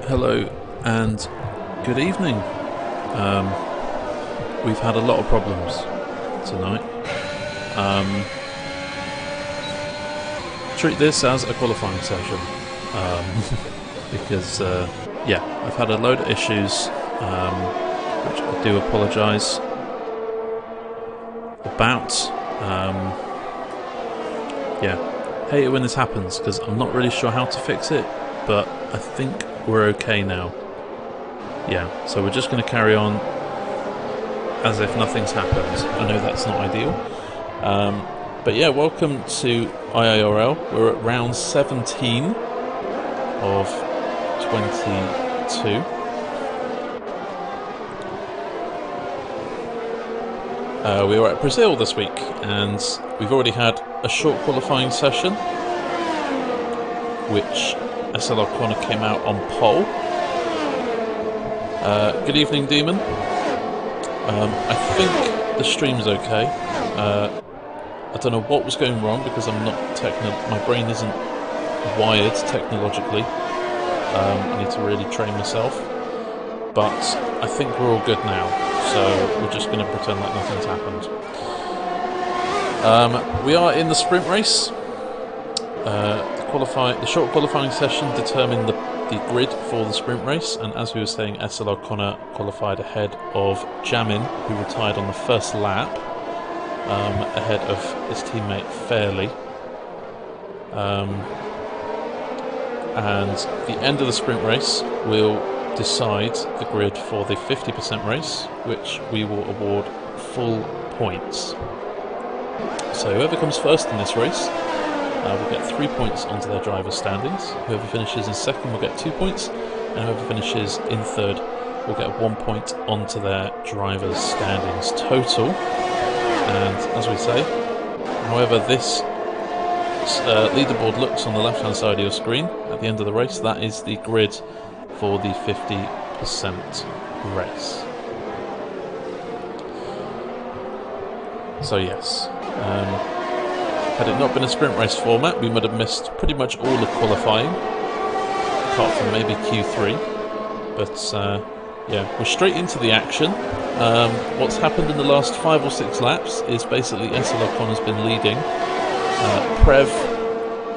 Hello and good evening. We've had a lot of problems tonight. Treat this as a qualifying session because I've had a load of issues, which I do apologise about. Hate it when this happens because I'm not really sure how to fix it, but I think we're okay now. Yeah, so we're just going to carry on as if nothing's happened. I know that's not ideal. But yeah, welcome to IIRL. We're at round 17 of 22. We were at Brazil this week, and we've already had a short qualifying session, which SL O'Connor came out on pole. Good evening, Demon. I think the stream's okay. I don't know what was going wrong because I'm not my brain isn't wired technologically. I need to really train myself. But I think we're all good now, so we're just going to pretend like nothing's happened. We are in the sprint race. The short qualifying session determined the grid for the sprint race, and as we were saying, SL O'Connor qualified ahead of Jamin, who retired on the first lap, ahead of his teammate Fairley. And the end of the sprint race will decide the grid for the 50% race, which we will award full points. So whoever comes first in this race will get 3 points onto their driver's standings. Whoever finishes in second will get 2 points, and whoever finishes in third will get 1 point onto their driver's standings total. And as we say, however this leaderboard looks on the left hand side of your screen at the end of the race, that is the grid for the 50% race. So yes, had it not been a sprint race format, we would have missed pretty much all of qualifying, apart from maybe Q3. But we're straight into the action. What's happened in the last 5 or 6 laps is basically SL O'Connor's been leading. Prev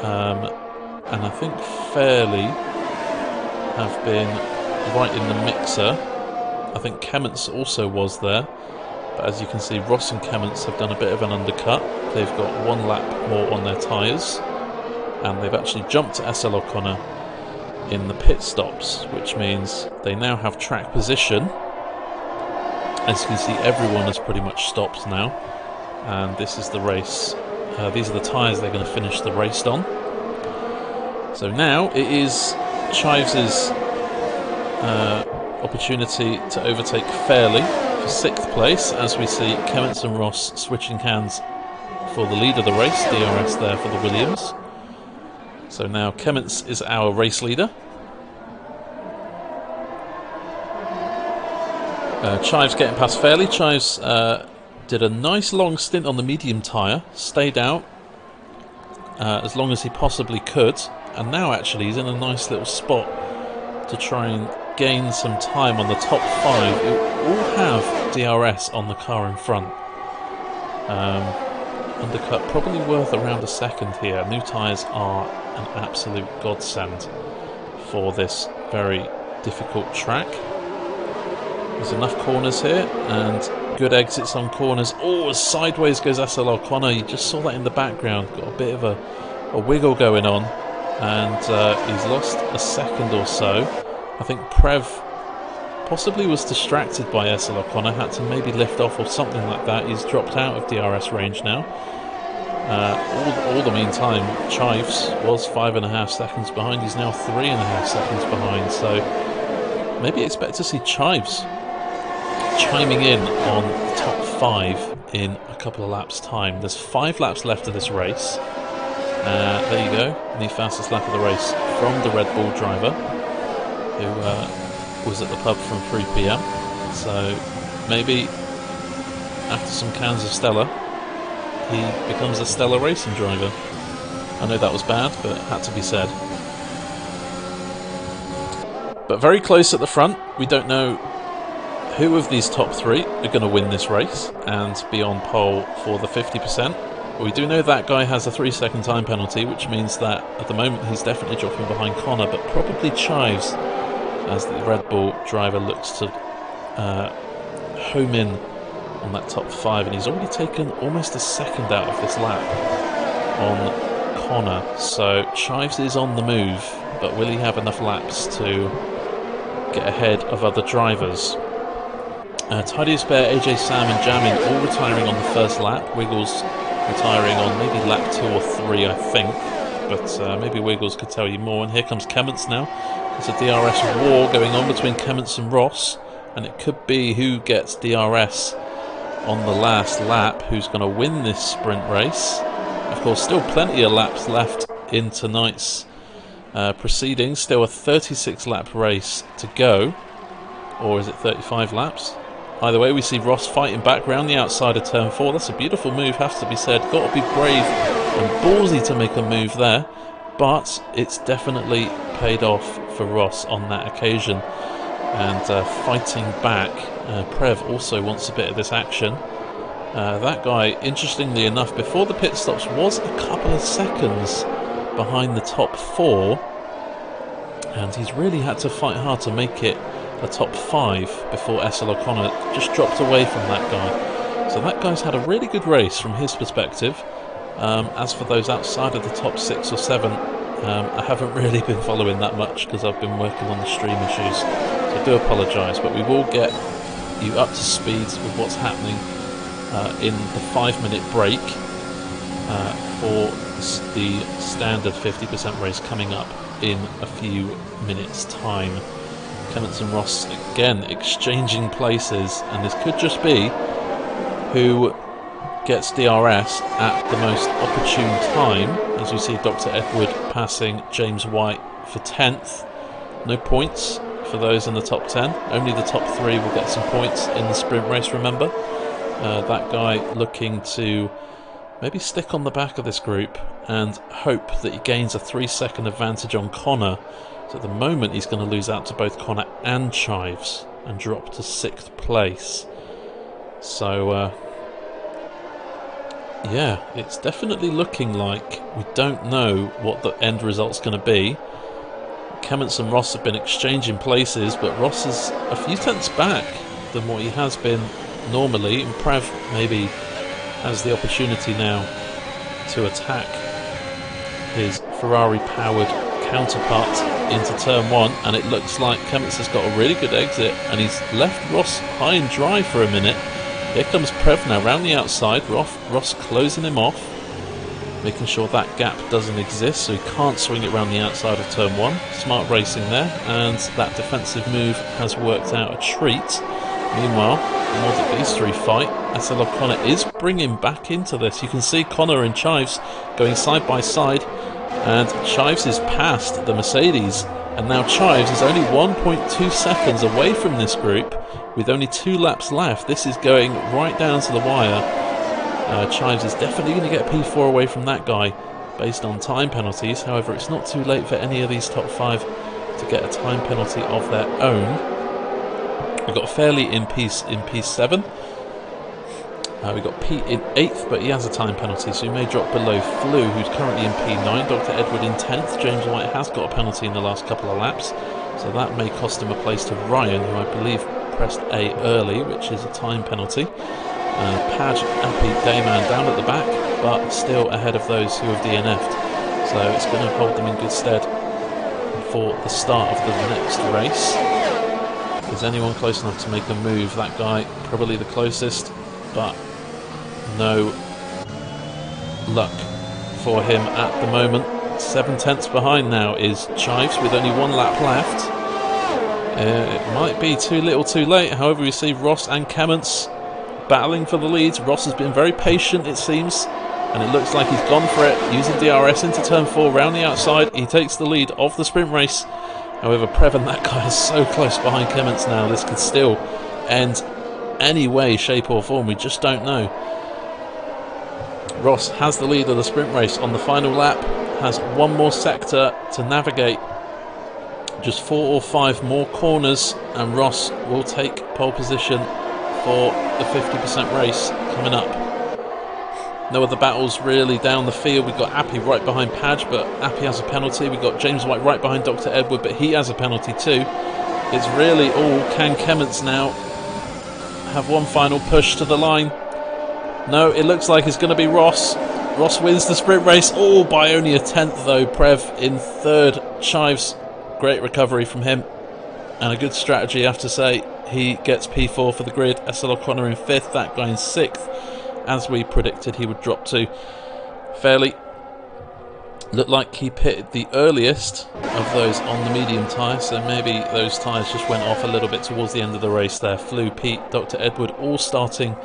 and I think Fairley have been right in the mixer. I think Kemmets also was there, but as you can see, Ross and Kemmets have done a bit of an undercut. They've got 1 lap more on their tyres, and they've actually jumped to SL O'Connor in the pit stops, which means they now have track position. As you can see, everyone has pretty much stopped now, and this is the race. These are the tyres they're going to finish the race on. So now it is Chives' opportunity to overtake Fairley for 6th place, as we see Kemmets and Ross switching hands for the lead of the race. DRS there for the Williams. So now Kemmets is our race leader. Chives getting past Fairley. Chives did a nice long stint on the medium tyre, stayed out as long as he possibly could, and now actually he's in a nice little spot to try and gain some time on the top 5 who all have DRS on the car in front. Undercut probably worth around a second here. New tyres are an absolute godsend for this very difficult track. There's enough corners here and good exits on corners. Oh, as sideways goes SL O'Connor. You just saw that in the background. Got a bit of a wiggle going on, and he's lost a second or so. I think Prev possibly was distracted by SL O'Connor, had to maybe lift off or something like that. He's dropped out of DRS range now. All the meantime, Chives was 5.5 seconds behind. He's now 3.5 seconds behind. So maybe expect to see Chives chiming in on the top 5 in a couple of laps' time. There's 5 laps left of this race. There you go, the fastest lap of the race from the Red Bull driver, who was at the pub from 3 PM. So maybe after some cans of Stella, he becomes a Stella racing driver. I know that was bad, but it had to be said. But very close at the front. We don't know who of these top three are going to win this race and be on pole for the 50%. But we do know that guy has a 3-second time penalty, which means that at the moment he's definitely dropping behind Connor, but probably Chives as the Red Bull driver looks to home in on that top 5, and he's already taken almost a second out of this lap on Connor. So Chives is on the move, but will he have enough laps to get ahead of other drivers? Tidiest Bear, AJ Sam and Jamin all retiring on the first lap. Wiggles retiring on maybe lap 2 or 3, I think, but maybe Wiggles could tell you more. And here comes Kemments now. There's a DRS war going on between Kemments and Ross, and it could be who gets DRS on the last lap who's going to win this sprint race. Of course, still plenty of laps left in tonight's proceedings. Still a 36 lap race to go, or is it 35 laps? Either way, we see Ross fighting back round the outside of turn 4. That's a beautiful move, has to be said. Got to be brave and ballsy to make a move there, but it's definitely paid off for Ross on that occasion. And fighting back, Prev also wants a bit of this action. That guy, interestingly enough, before the pit stops, was a couple of seconds behind the top 4, and he's really had to fight hard to make it a top 5 before Essel O'Connor just dropped away from that guy. So that guy's had a really good race from his perspective. As for those outside of the top 6 or 7, I haven't really been following that much because I've been working on the stream issues, so I do apologise, but we will get you up to speed with what's happening in the 5-minute break for the standard 50% race coming up in a few minutes' time. Kemments and Ross again exchanging places, and this could just be who gets DRS at the most opportune time, as we see Dr. Edward passing James White for 10th. No points for those in the top 10. Only the top 3 will get some points in the sprint race, remember. That guy looking to maybe stick on the back of this group and hope that he gains a 3-second advantage on Connor. So at the moment he's going to lose out to both Connor and Chives and drop to 6th place. So yeah, it's definitely looking like we don't know what the end result's going to be. Kemments and Ross have been exchanging places, but Ross is a few tenths back than what he has been normally, and Prev maybe has the opportunity now to attack his Ferrari-powered counterpart into turn 1, and it looks like Kemments has got a really good exit, and he's left Ross high and dry for a minute. Here comes Prev now round the outside. Ross closing him off, making sure that gap doesn't exist, so he can't swing it round the outside of turn 1. Smart racing there, and that defensive move has worked out a treat. Meanwhile, the more that these 3 fight, Essel O'Connor is bringing back into this. You can see Connor and Chives going side by side, and Chives is past the Mercedes, and now Chives is only 1.2 seconds away from this group with only 2 laps left. This is going right down to the wire. Chives is definitely going to get P4 away from that guy based on time penalties. However, it's not too late for any of these top 5 to get a time penalty of their own. We've got Fairley in P7. We've got Pete in 8th, but he has a time penalty, so he may drop below Flew, who's currently in P9. Dr. Edward in 10th. James White has got a penalty in the last couple of laps, so that may cost him a place to Ryan, who I believe pressed A early, which is a time penalty. Padge and Pete Dayman down at the back, but still ahead of those who have DNF'd, so it's going to hold them in good stead for the start of the next race. Is anyone close enough to make a move? That guy probably the closest, but no luck for him at the moment. 7 tenths behind now is Chives with only 1 lap left. It might be too little too late. However, we see Ross and Kemments battling for the lead. Ross has been very patient, it seems, and it looks like he's gone for it, using DRS into turn 4 round the outside. He takes the lead of the sprint race. However, Prev and that guy is so close behind Kemments now, this could still end any way, shape or form. We just don't know. Ross has the lead of the sprint race on the final lap, has 1 more sector to navigate Just 4 or 5 more corners and Ross will take pole position for the 50% race coming up. No other battles really down the field. We've got Appy right behind Padge, but Appy has a penalty. We've got James White right behind Dr. Edward, but he has a penalty too. It's really all, can Kemmets now have one final push to the line? No, it looks like it's going to be Ross. Ross wins the sprint race, all by only a tenth though. Prev in third. Chives, great recovery from him and a good strategy, I have to say. He gets P4 for the grid. SL O'Connor in fifth, that guy in sixth. As we predicted he would drop to. Fairly looked like he pitted the earliest of those on the medium tyre, so maybe those tyres just went off a little bit towards the end of the race there. Flew, Pete, Dr. Edward all starting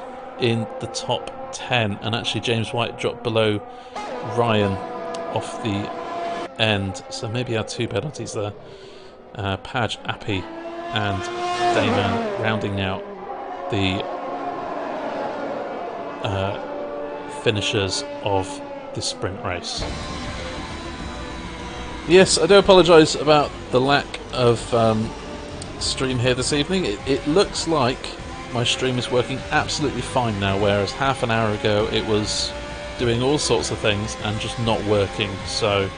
in the top 10, and actually James White dropped below Ryan off the end, so maybe he had 2 penalties there. Padge, Appy and Damon rounding out the finishers of the sprint race. Yes, I do apologise about the lack of stream here this evening. It looks like my stream is working absolutely fine now, whereas half an hour ago it was doing all sorts of things and just not working. So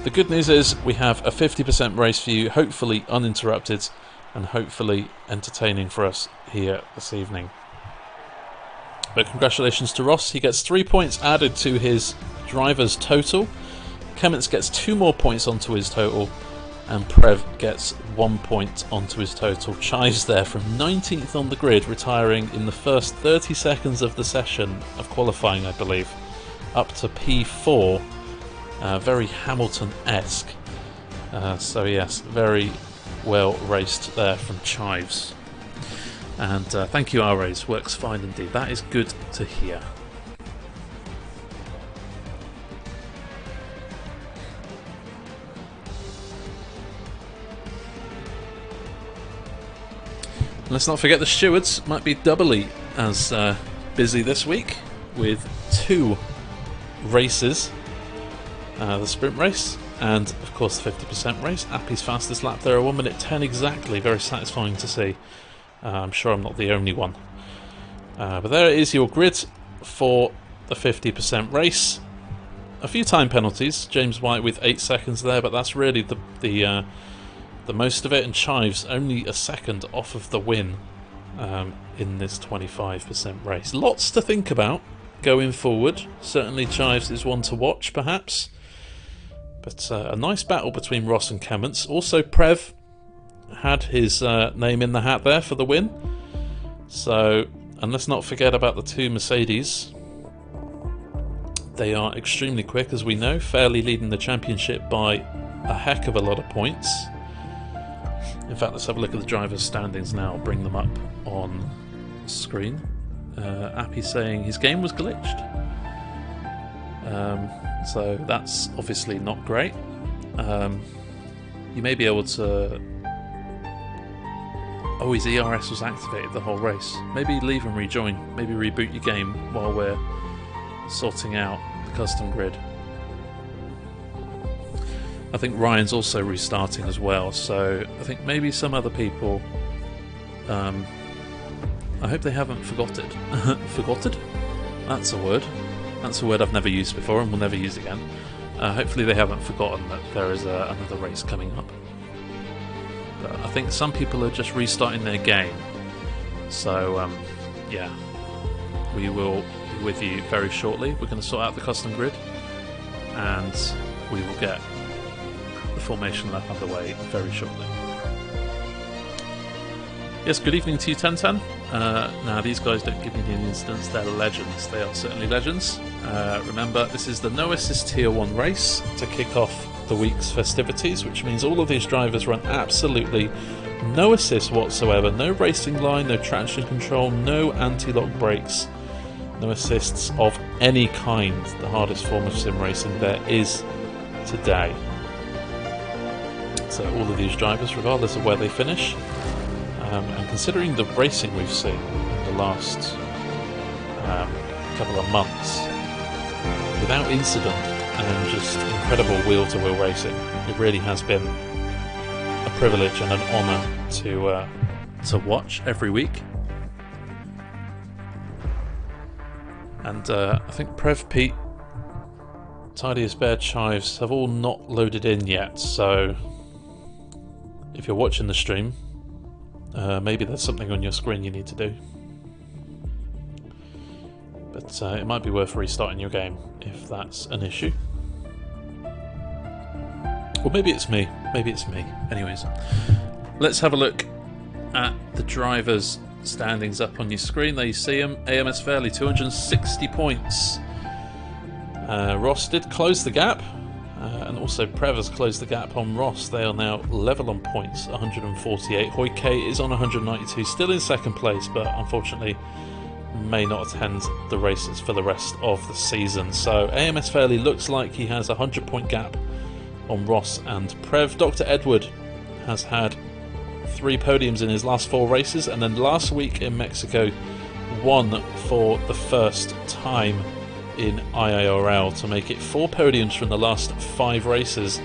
the good news is we have a 50% race for you, hopefully uninterrupted and hopefully entertaining for us here this evening. But congratulations to Ross. He gets 3 points added to his driver's total. Kemmets gets 2 more points onto his total. And Prev gets 1 point onto his total. Chives there from 19th on the grid, retiring in the first 30 seconds of the session of qualifying, I believe. Up to P4. Very Hamilton-esque. So yes, very well raced there from Chives. And thank you, R-Rays. Works fine indeed. That is good to hear. Let's not forget the stewards might be doubly as busy this week with 2 races. The sprint race and, of course, the 50% race. Appy's fastest lap there, 1 minute 10 exactly. Very satisfying to see. I'm sure I'm not the only one. But there is your grid for the 50% race. A few time penalties. James White with 8 seconds there, but that's really the most of it. And Chives only a second off of the win in this 25% race. Lots to think about going forward. Certainly Chives is one to watch, perhaps. But a nice battle between Ross and Kemmets. Also Prev had his name in the hat there for the win. So, and let's not forget about the 2 Mercedes. They are extremely quick, as we know, fairly leading the championship by a heck of a lot of points. In fact, let's have a look at the drivers' standings now. I'll bring them up on screen. Appy saying his game was glitched. So that's obviously not great. You may be able to... Oh, his ERS was activated the whole race. Maybe leave and rejoin. Maybe reboot your game while we're sorting out the custom grid. I think Ryan's also restarting as well, so I think maybe some other people... I hope they haven't forgotten. Forgotten? That's a word. That's a word I've never used before and will never use again. Hopefully they haven't forgotten that there is another race coming up. But I think some people are just restarting their game. So, yeah. We will be with you very shortly. We're going to sort out the custom grid. And we will get the formation lap underway very shortly. Yes, good evening to you, 1010. Now, these guys don't give me the instance, they're legends. They are certainly legends. Remember, this is the No Assist Tier 1 race to kick off the week's festivities, which means all of these drivers run absolutely no assist whatsoever. No racing line, no traction control, no anti-lock brakes, no assists of any kind. The hardest form of sim racing there is today. So all of these drivers, regardless of where they finish, and considering the racing we've seen in the last couple of months, without incident and just incredible wheel-to-wheel racing, it really has been privilege and an honour to watch every week. And I think Prev, Pete, Tidy as Bear, Chives have all not loaded in yet, so if you're watching the stream, maybe there's something on your screen you need to do. But it might be worth restarting your game if that's an issue. Or maybe it's me. Maybe it's me. Anyways, let's have a look at the drivers' standings up on your screen. There you see them. AMS Fairley, 260 points. Ross did close the gap, and also Prev has closed the gap on Ross. They are now level on points, 148. Hoi K is on 192, still in second place, but unfortunately may not attend the races for the rest of the season. So AMS Fairley looks like he has a 100-point gap on Ross and Prev. Dr. Edward has had 3 podiums in his last 4 races, and then last week in Mexico won for the first time in IIRL to make it 4 podiums from the last 5 races.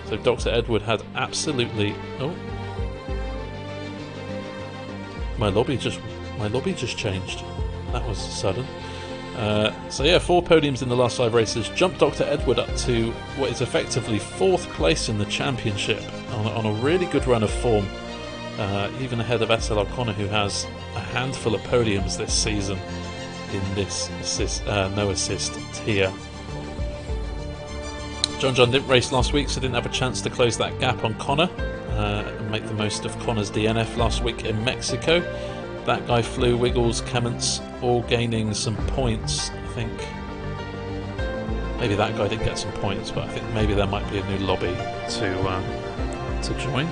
So Dr. Edward had absolutely... Oh, my lobby just changed. That was sudden. So yeah, 4 podiums in the last 5 races jumped Dr. Edward up to what is effectively 4th place in the championship on a really good run of form, even ahead of SL O'Connor, who has a handful of podiums this season in this no assist tier. John didn't race last week, so didn't have a chance to close that gap on Connor and make the most of Connor's DNF last week in Mexico. That guy flew, Wiggles, Clements, all gaining some points. I think maybe that guy did get some points, but I think maybe there might be a new lobby to join.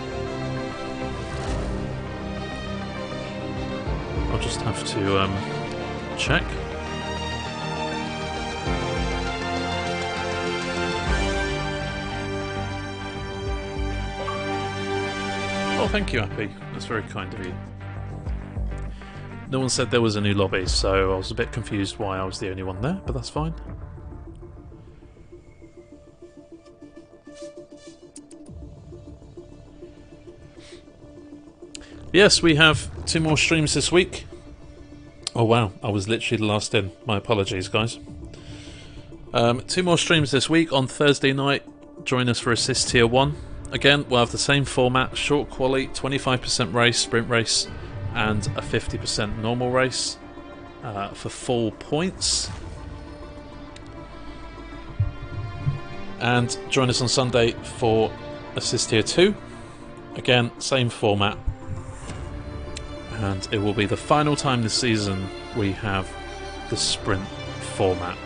I'll just have to check. Oh, thank you, Appy. That's very kind of you. No one said there was a new lobby, so I was a bit confused why I was the only one there, but that's fine. Yes, we have 2 more streams this week. Oh wow, I was literally the last in. My apologies, guys. 2 more streams this week. On Thursday night, join us for Assist Tier 1. Again, we'll have the same format, short quali, 25% race, sprint race, and a 50% normal race for full points. And join us on Sunday for Assist Tier 2. Again, same format. And it will be the final time this season we have the sprint format.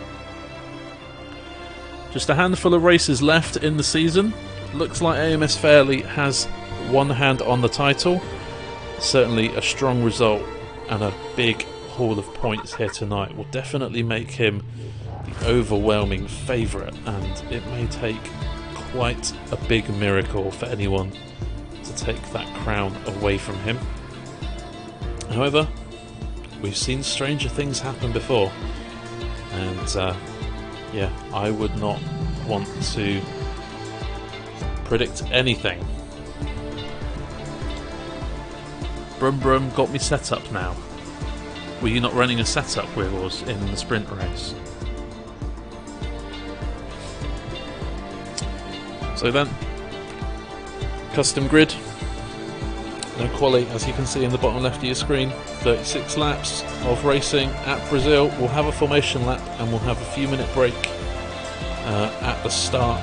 Just a handful of races left in the season. Looks like AMS Fairley has one hand on the title. Certainly a strong result and a big haul of points here tonight will definitely make him the overwhelming favourite, and it may take quite a big miracle for anyone to take that crown away from him. However, we've seen stranger things happen before, and yeah, I would not want to predict anything. Brum Brum got me set up now. Were you not running a setup with us in the sprint race? So then, custom grid. No quali, as you can see in the bottom left of your screen. 36 laps of racing at Brazil. We'll have a formation lap and we'll have a few minute break at the start,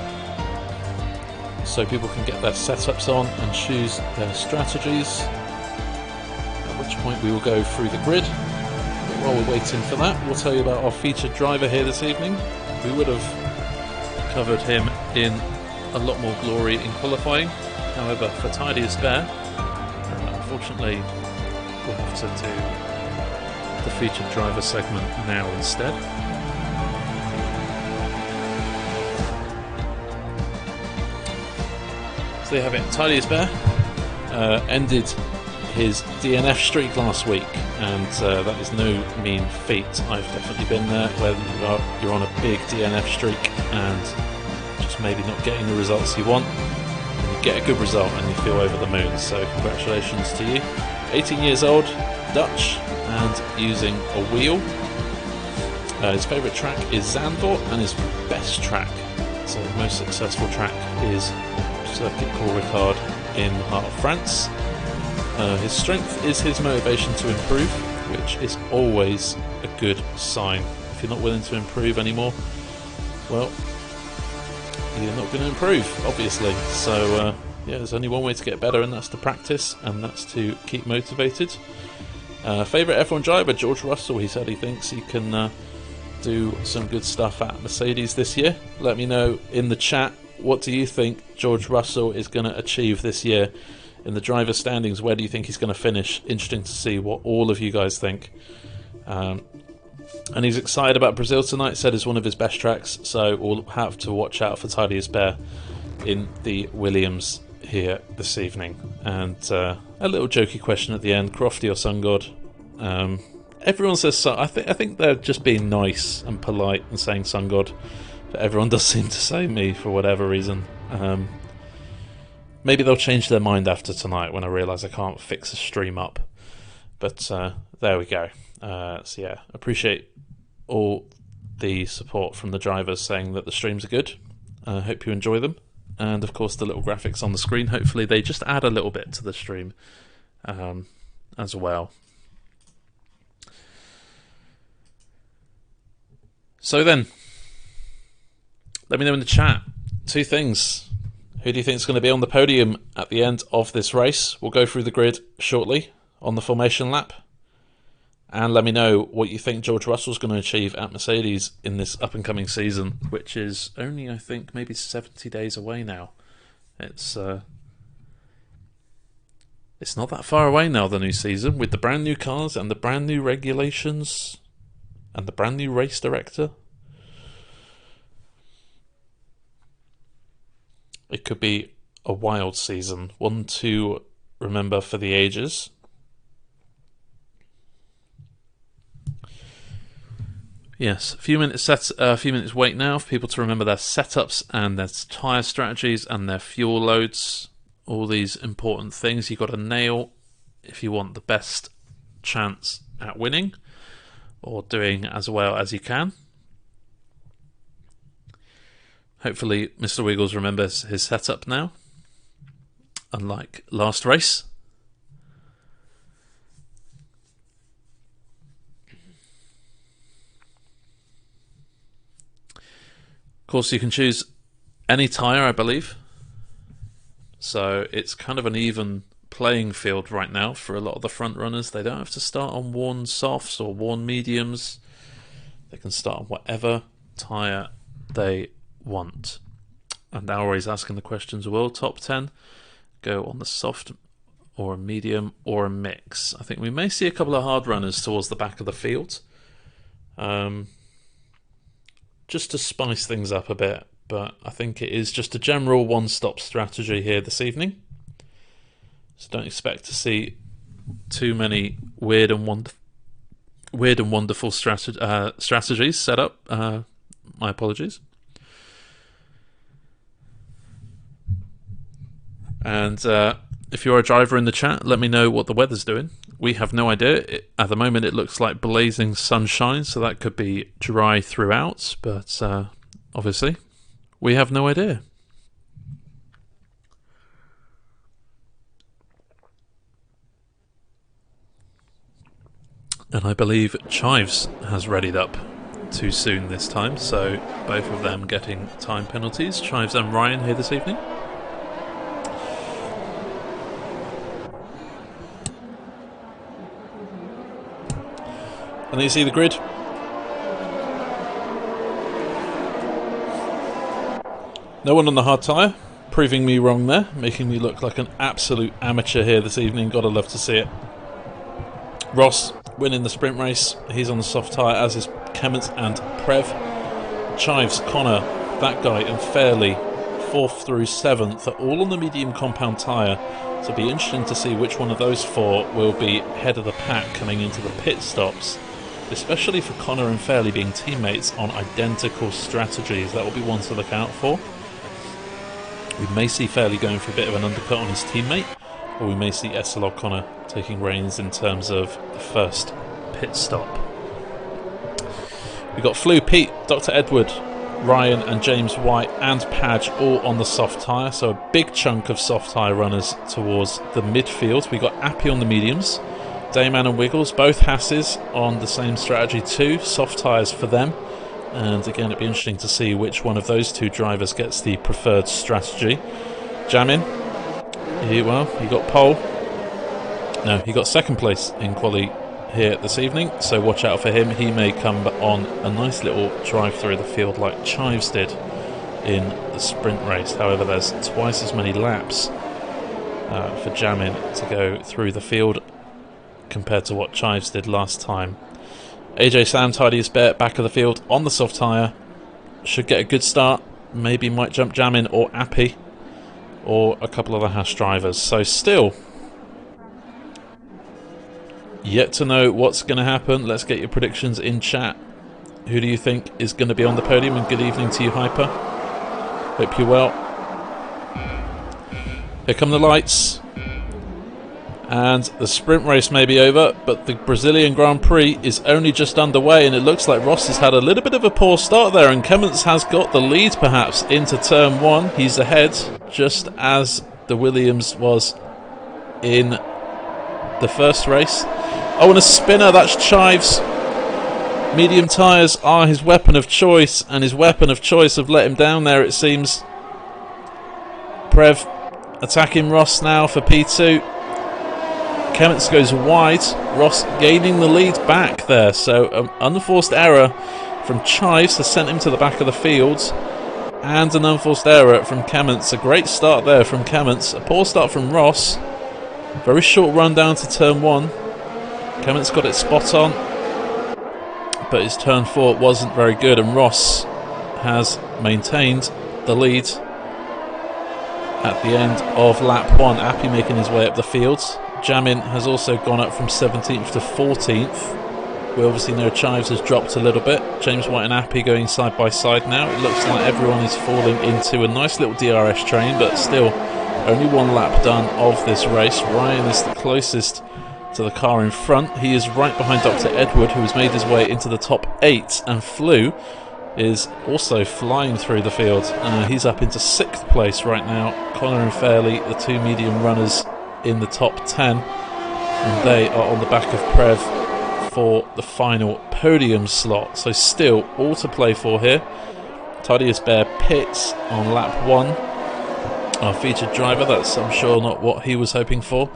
so people can get their setups on and choose their strategies, at which point we will go through the grid. But while we're waiting for that, we'll tell you about our featured driver here this evening. We would have covered him in a lot more glory in qualifying. However, for Tidy as Bear, unfortunately we'll have to do the featured driver segment now instead. So there you have it. Tidy as Bear ended his DNF streak last week, and that is no mean feat. I've definitely been there, whether you're on a big DNF streak and just maybe not getting the results you want, and you get a good result and you feel over the moon. So congratulations to you. 18 years old, Dutch, and using a wheel. His favourite track is Zandvoort, and his best track, so his most successful track, is Circuit Paul Ricard in the heart of France. His strength is his motivation to improve, which is always a good sign. If you're not willing to improve anymore, well, you're not going to improve, obviously. So yeah, there's only one way to get better, and that's to practice, and that's to keep motivated. Favourite F1 driver, George Russell. He said he thinks he can do some good stuff at Mercedes this year. Let me know in the chat, what do you think George Russell is going to achieve this year in the driver standings? Where do you think he's going to finish? Interesting to see what all of you guys think. And he's excited about Brazil tonight, said it's one of his best tracks, so we'll have to watch out for Thaddeus Bear in the Williams here this evening. And a little jokey question at the end, Crofty or Sun God? Everyone says Sun. I think they're just being nice and polite and saying Sun God, but everyone does seem to say me for whatever reason. Maybe they'll change their mind after tonight when I realise I can't fix the stream up. But there we go. So yeah, appreciate all the support from the drivers saying that the streams are good. I hope you enjoy them. And of course the little graphics on the screen, hopefully they just add a little bit to the stream as well. So then, let me know in the chat, two things. Who do you think is going to be on the podium at the end of this race? We'll go through the grid shortly on the formation lap. And let me know what you think George Russell's going to achieve at Mercedes in this up-and-coming season, which is only, I think, maybe 70 days away now. It's not that far away now, the new season, with the brand new cars and the brand new regulations and the brand new race director. It could be a wild season, one to remember for the ages. Yes, a few minutes wait now for people to remember their setups and their tyre strategies and their fuel loads. All these important things you've got to nail if you want the best chance at winning or doing as well as you can. Hopefully Mr. Wiggles remembers his setup now, unlike last race. Of course, you can choose any tyre, I believe. So it's kind of an even playing field right now for a lot of the front runners. They don't have to start on worn softs or worn mediums. They can start on whatever tyre they want. And Always asking the questions, will top 10 go on the soft or a medium or a mix? I think we may see a couple of hard runners towards the back of the field. Just to spice things up a bit, but I think it is just a general one-stop strategy here this evening. So don't expect to see too many weird and wonderful strategies set up. My apologies. And if you're a driver in the chat, let me know what the weather's doing. We have no idea. At the moment, it looks like blazing sunshine, so that could be dry throughout. But obviously, we have no idea. And I believe Chives has readied up too soon this time, so both of them getting time penalties. Chives and Ryan here this evening. And you see the grid. No one on the hard tyre, proving me wrong there, making me look like an absolute amateur here this evening. Gotta love to see it. Ross winning the sprint race. He's on the soft tyre, as is Clements and Prev. Chives, Connor, that guy, and Fairley, 4th through 7th, are all on the medium compound tyre. So it'll be interesting to see which one of those four will be head of the pack coming into the pit stops. Especially for Connor and Fairley being teammates on identical strategies. That will be one to look out for. We may see Fairley going for a bit of an undercut on his teammate, or we may see Essel O'Connor taking reins in terms of the first pit stop. We've got Flew, Pete, Dr. Edward, Ryan and James White and Padge all on the soft tyre, so a big chunk of soft tyre runners towards the midfield. We've got Appy on the mediums, Dayman and Wiggles, both Hasses on the same strategy too, soft tyres for them. And again, it'd be interesting to see which one of those two drivers gets the preferred strategy. Jamin, he got pole. No, he got second place in quali here this evening, so watch out for him. He may come on a nice little drive through the field like Chives did in the sprint race. However, there's twice as many laps for Jamin to go through the field compared to what Chives did last time. AJ Sam, tidiest bet, back of the field on the soft tyre. Should get a good start. Maybe might jump Jamin or Appy or a couple of the Haas drivers. So still yet to know what's going to happen. Let's get your predictions in chat. Who do you think is going to be on the podium? And good evening to you, Hyper. Hope you're well. Here come the lights. And the sprint race may be over, but the Brazilian Grand Prix is only just underway, and it looks like Ross has had a little bit of a poor start there, and Clements has got the lead perhaps into turn one. He's ahead, just as the Williams was in the first race. Oh, and a spinner, that's Chives. Medium tyres are his weapon of choice, and his weapon of choice have let him down there, it seems. Prev attacking Ross now for P2. Clements goes wide, Ross gaining the lead back there, so an unforced error from Chives has sent him to the back of the field, and an unforced error from Clements. A great start there from Clements, a poor start from Ross, very short run down to turn one. Clements got it spot on, but his turn four wasn't very good, and Ross has maintained the lead at the end of lap one. Appy making his way up the field. Jamin has also gone up from 17th to 14th. We obviously know Chives has dropped a little bit. James White and Appy going side by side now. It looks like everyone is falling into a nice little DRS train, but still only one lap done of this race. Ryan is the closest to the car in front. He is right behind Dr. Edward, who has made his way into the top 8, and Flew is also flying through the field. He's up into 6th place right now. Connor and Fairley, the two medium runners, in the top 10, and they are on the back of Prev for the final podium slot. So still all to play for here. Tidiest Bear pits on lap 1. Our featured driver, that's I'm sure not what he was hoping for,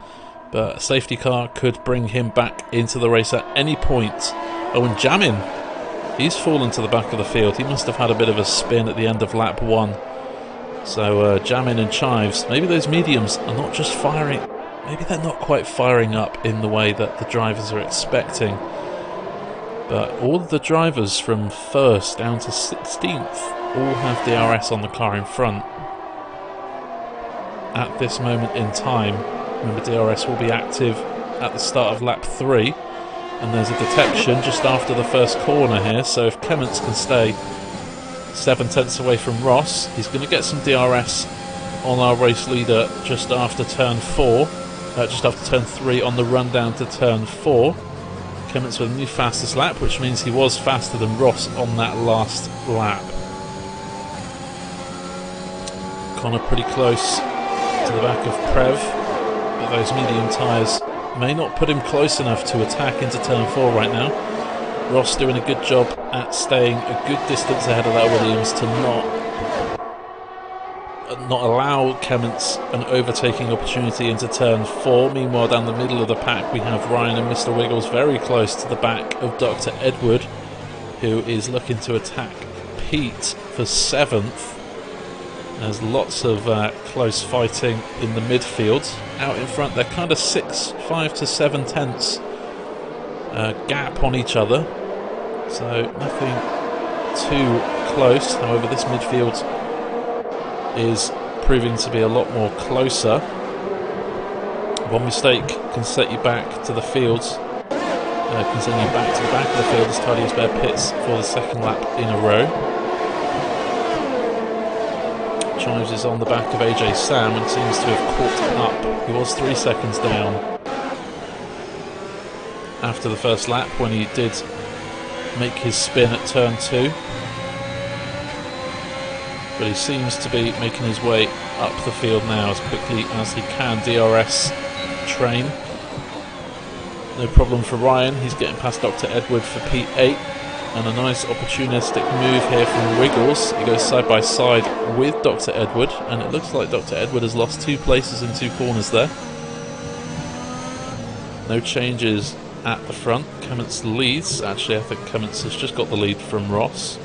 but a safety car could bring him back into the race at any point. Oh, and Jamin, he's fallen to the back of the field. He must have had a bit of a spin at the end of lap 1. So Jamin and Chives, maybe those mediums are not just firing, maybe they're not quite firing up in the way that the drivers are expecting. But all of the drivers from 1st down to 16th all have DRS on the car in front at this moment in time. Remember, DRS will be active at the start of lap 3, and there's a detection just after the first corner here, so if Clements can stay 7/10 away from Ross, he's going to get some DRS on our race leader just after turn 4, just after turn 3 on the run down to turn 4. Clements with a new fastest lap, which means he was faster than Ross on that last lap. Connor pretty close to the back of Prev, but those medium tyres may not put him close enough to attack into turn 4 right now. Ross doing a good job at staying a good distance ahead of that Williams to not allow Clements an overtaking opportunity into turn 4. Meanwhile, down the middle of the pack we have Ryan and Mr. Wiggles very close to the back of Dr. Edward, who is looking to attack Pete for 7th. There's lots of close fighting in the midfield. Out in front they're kind of 5 to 7 tenths gap on each other, so nothing too close. However, this midfield is proving to be a lot more closer. One mistake can set you back to the field, can send you back to the back of the field as Tidiest Bear pits for the second lap in a row. Chives is on the back of AJ Sam and seems to have caught up. He was 3 seconds down after the first lap when he did make his spin at turn 2. But he seems to be making his way up the field now as quickly as he can. DRS train. No problem for Ryan. He's getting past Dr. Edward for P8. And a nice opportunistic move here from Wiggles. He goes side by side with Dr. Edward, and it looks like Dr. Edward has lost 2 places in 2 corners there. No changes at the front. Clements leads. Actually, I think Clements has just got the lead from Ross.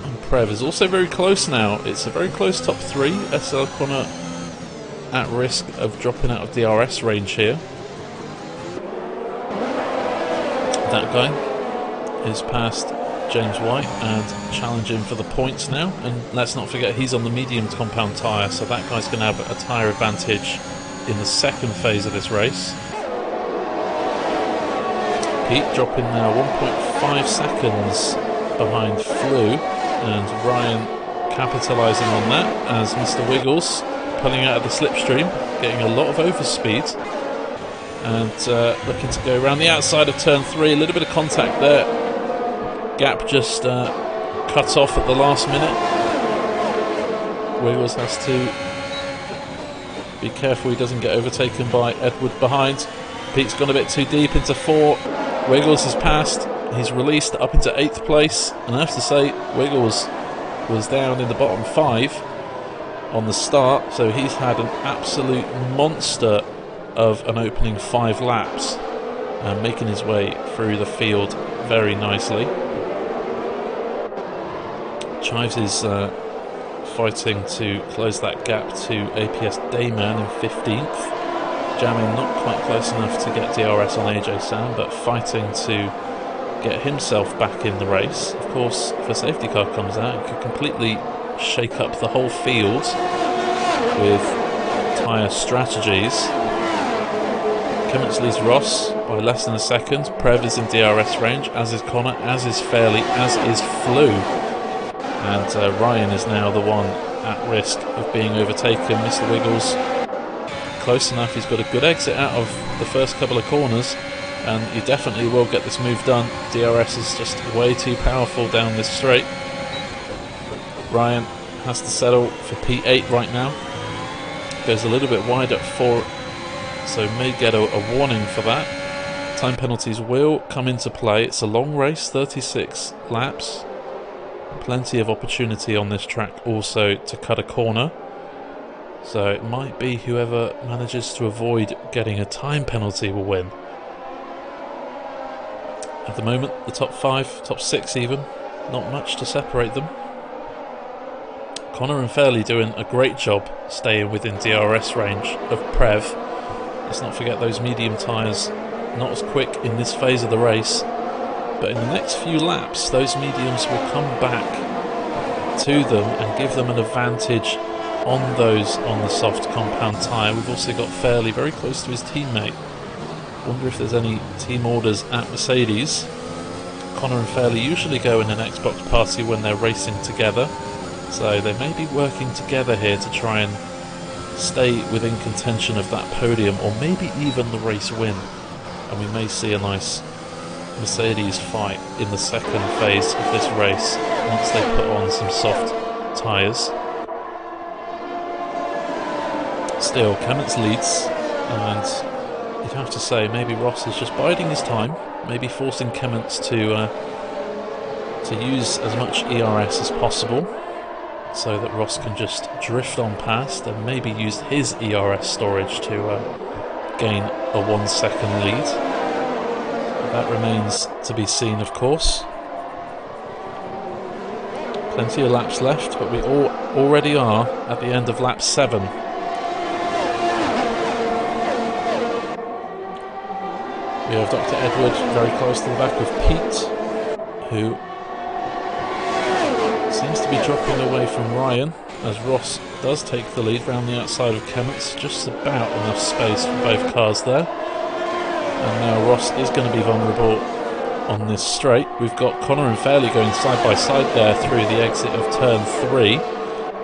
And Prev is also very close now. It's a very close top 3. SL Connor at risk of dropping out of DRS range here. That guy is past James White and challenging for the points now. And let's not forget he's on the medium compound tyre, so that guy's going to have a tyre advantage in the second phase of this race. Pete dropping now 1.5 seconds behind Flew, and Ryan capitalising on that as Mr. Wiggles pulling out of the slipstream, getting a lot of overspeed and looking to go around the outside of turn 3. A little bit of contact there. Gap just cut off at the last minute. Wiggles has to be careful he doesn't get overtaken by Edward behind. Pete's gone a bit too deep into 4. Wiggles has passed. He's released up into 8th place. And I have to say, Wiggles was down in the bottom 5 on the start. So he's had an absolute monster of an opening 5 laps. Making his way through the field very nicely. Chives is fighting to close that gap to APS Dayman in 15th. Jamming not quite close enough to get DRS on AJ Sam, but fighting to get himself back in the race. Of course, if a safety car comes out, it could completely shake up the whole field with tyre strategies. Clements leads Ross by less than a second. Prev is in DRS range, as is Connor, as is Fairley, as is Flew. And Ryan is now the one at risk of being overtaken. Mr. Wiggles close enough. He's got a good exit out of the first couple of corners, and he definitely will get this move done. DRS is just way too powerful down this straight. Ryan has to settle for P8 right now. Goes a little bit wide at 4, so may get a warning for that. Time penalties will come into play. It's a long race, 36 laps. Plenty of opportunity on this track also to cut a corner. So it might be whoever manages to avoid getting a time penalty will win. At the moment, the top 5, top 6 even, not much to separate them. Connor and Fairley doing a great job staying within DRS range of Prev. Let's not forget those medium tyres, not as quick in this phase of the race. But in the next few laps, those mediums will come back to them and give them an advantage on those on the soft compound tyre. We've also got Fairley very close to his teammate. Wonder if there's any team orders at Mercedes. Connor and Fairley usually go in an Xbox party when they're racing together, so they may be working together here to try and stay within contention of that podium, or maybe even the race win. And we may see a nice Mercedes fight in the second phase of this race once they put on some soft tyres. Still, Clements leads, and you'd have to say maybe Ross is just biding his time, maybe forcing Clements to use as much ERS as possible so that Ross can just drift on past and maybe use his ERS storage to gain a 1 second lead. That remains to be seen, of course. Plenty of laps left, but we already are at the end of lap 7. We have Dr. Edward very close to the back of Pete, who seems to be dropping away from Ryan, as Ross does take the lead round the outside of Clements. Just about enough space for both cars there. And now Ross is going to be vulnerable on this straight. We've got Connor and Fairley going side by side there through the exit of turn 3.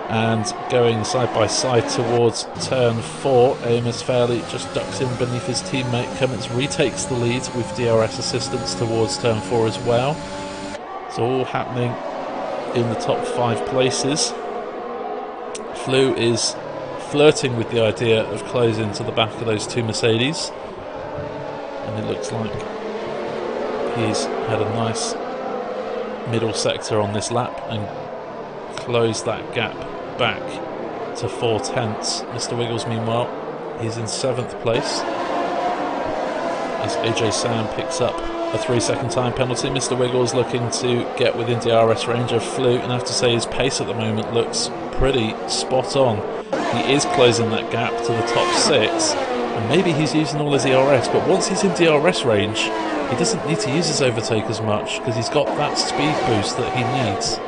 And going side by side towards turn 4, Amos Fairley just ducks in beneath his teammate. Cummins retakes the lead with DRS assistance towards turn 4 as well. It's all happening in the top 5 places. Flew is flirting with the idea of closing to the back of those 2 Mercedes, and it looks like he's had a nice middle sector on this lap and closed that gap back to 4/10. Mr. Wiggles, meanwhile, he's in 7th place as AJ Sam picks up a 3-second time penalty. Mr. Wiggles looking to get within DRS range of Flew, and I have to say his pace at the moment looks pretty spot on. He is closing that gap to the top 6, and maybe he's using all his ERS, but once he's in DRS range he doesn't need to use his overtake as much because he's got that speed boost that he needs.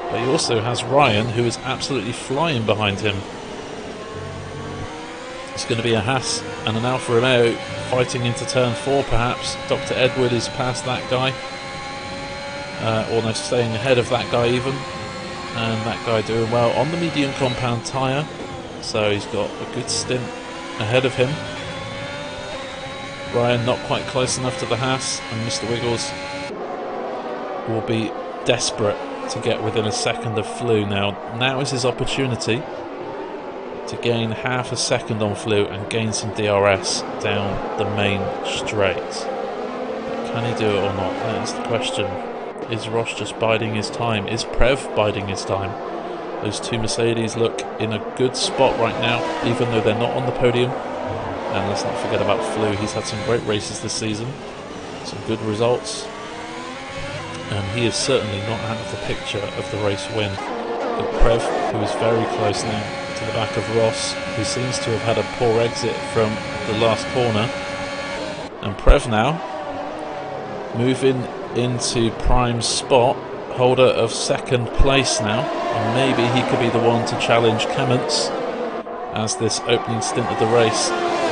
But he also has Ryan, who is absolutely flying behind him. It's going to be a Haas and an Alfa Romeo fighting into turn 4 perhaps. Dr. Edward is past that guy, almost staying ahead of that guy even. And that guy doing well on the medium compound tyre, so he's got a good stint ahead of him. Ryan not quite close enough to the Haas, and Mr. Wiggles will be desperate to get within a second of Flew now. Now is his opportunity to gain half a second on Flew and gain some DRS down the main straight. But can he do it or not? That is the question. Is Ross just biding his time? Is Prev biding his time? Those 2 Mercedes look in a good spot right now, even though they're not on the podium. And let's not forget about Flew. He's had some great races this season, some good results, and he is certainly not out of the picture of the race win. But Prev, who is very close now to the back of Ross, who seems to have had a poor exit from the last corner. And Prev now moving into prime spot, holder of 2nd place now, and maybe he could be the one to challenge Cummins, as this opening stint of the race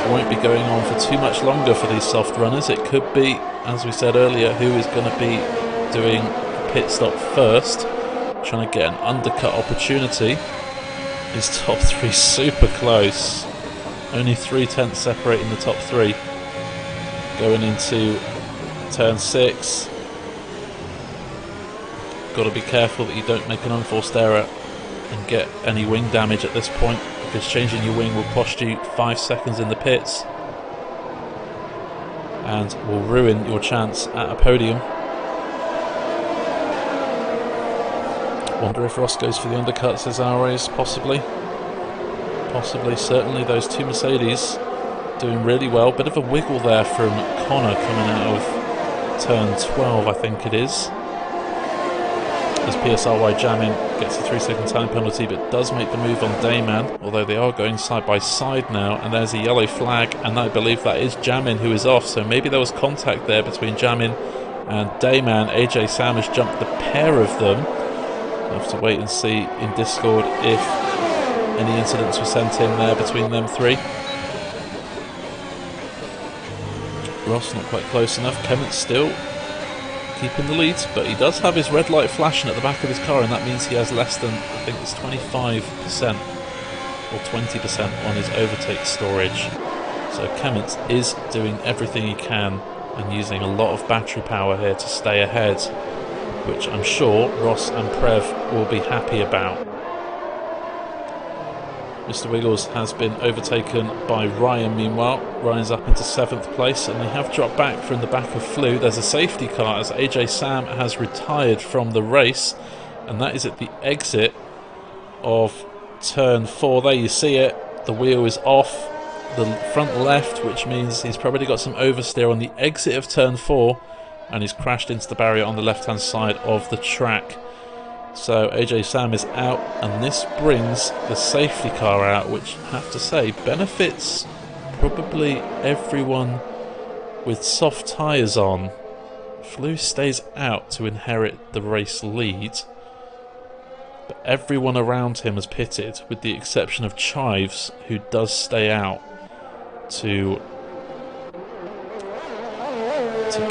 won't be going on for too much longer for these soft runners. It could be, as we said earlier, who is going to be doing a pit stop first, trying to get an undercut opportunity. His top 3 super close, only 3/10 separating the top 3. Going into turn 6, got to be careful that you don't make an unforced error and get any wing damage at this point, because changing your wing will cost you 5 seconds in the pits and will ruin your chance at a podium. Wonder if Ross goes for the undercuts as Ares, possibly. Possibly, certainly those 2 Mercedes doing really well. Bit of a wiggle there from Connor coming out of turn 12, I think it is. As PSRY jamming gets a 3-second time penalty, but does make the move on Dayman, although they are going side by side now, and there's a yellow flag, and I believe that is Jamin who is off, so maybe there was contact there between Jamin and Dayman. AJ Sam has jumped the pair of them. We'll have to wait and see in Discord if any incidents were sent in there between them 3. Ross not quite close enough. Kemet still keeping the lead, but he does have his red light flashing at the back of his car, and that means he has less than, I think it's 25% or 20% on his overtake storage. So Kemet is doing everything he can and using a lot of battery power here to stay ahead, which I'm sure Ross and Prev will be happy about. Mr. Wiggles has been overtaken by Ryan meanwhile. Ryan's up into 7th place, and they have dropped back from the back of Flew. There's a safety car as AJ Sam has retired from the race, and that is at the exit of turn 4. There you see it, the wheel is off the front left, which means he's probably got some oversteer on the exit of turn 4, and he's crashed into the barrier on the left hand side of the track. So AJ Sam is out, and this brings the safety car out, which I have to say benefits probably everyone with soft tyres on. Flew stays out to inherit the race lead, but everyone around him has pitted, with the exception of Chives, who does stay out to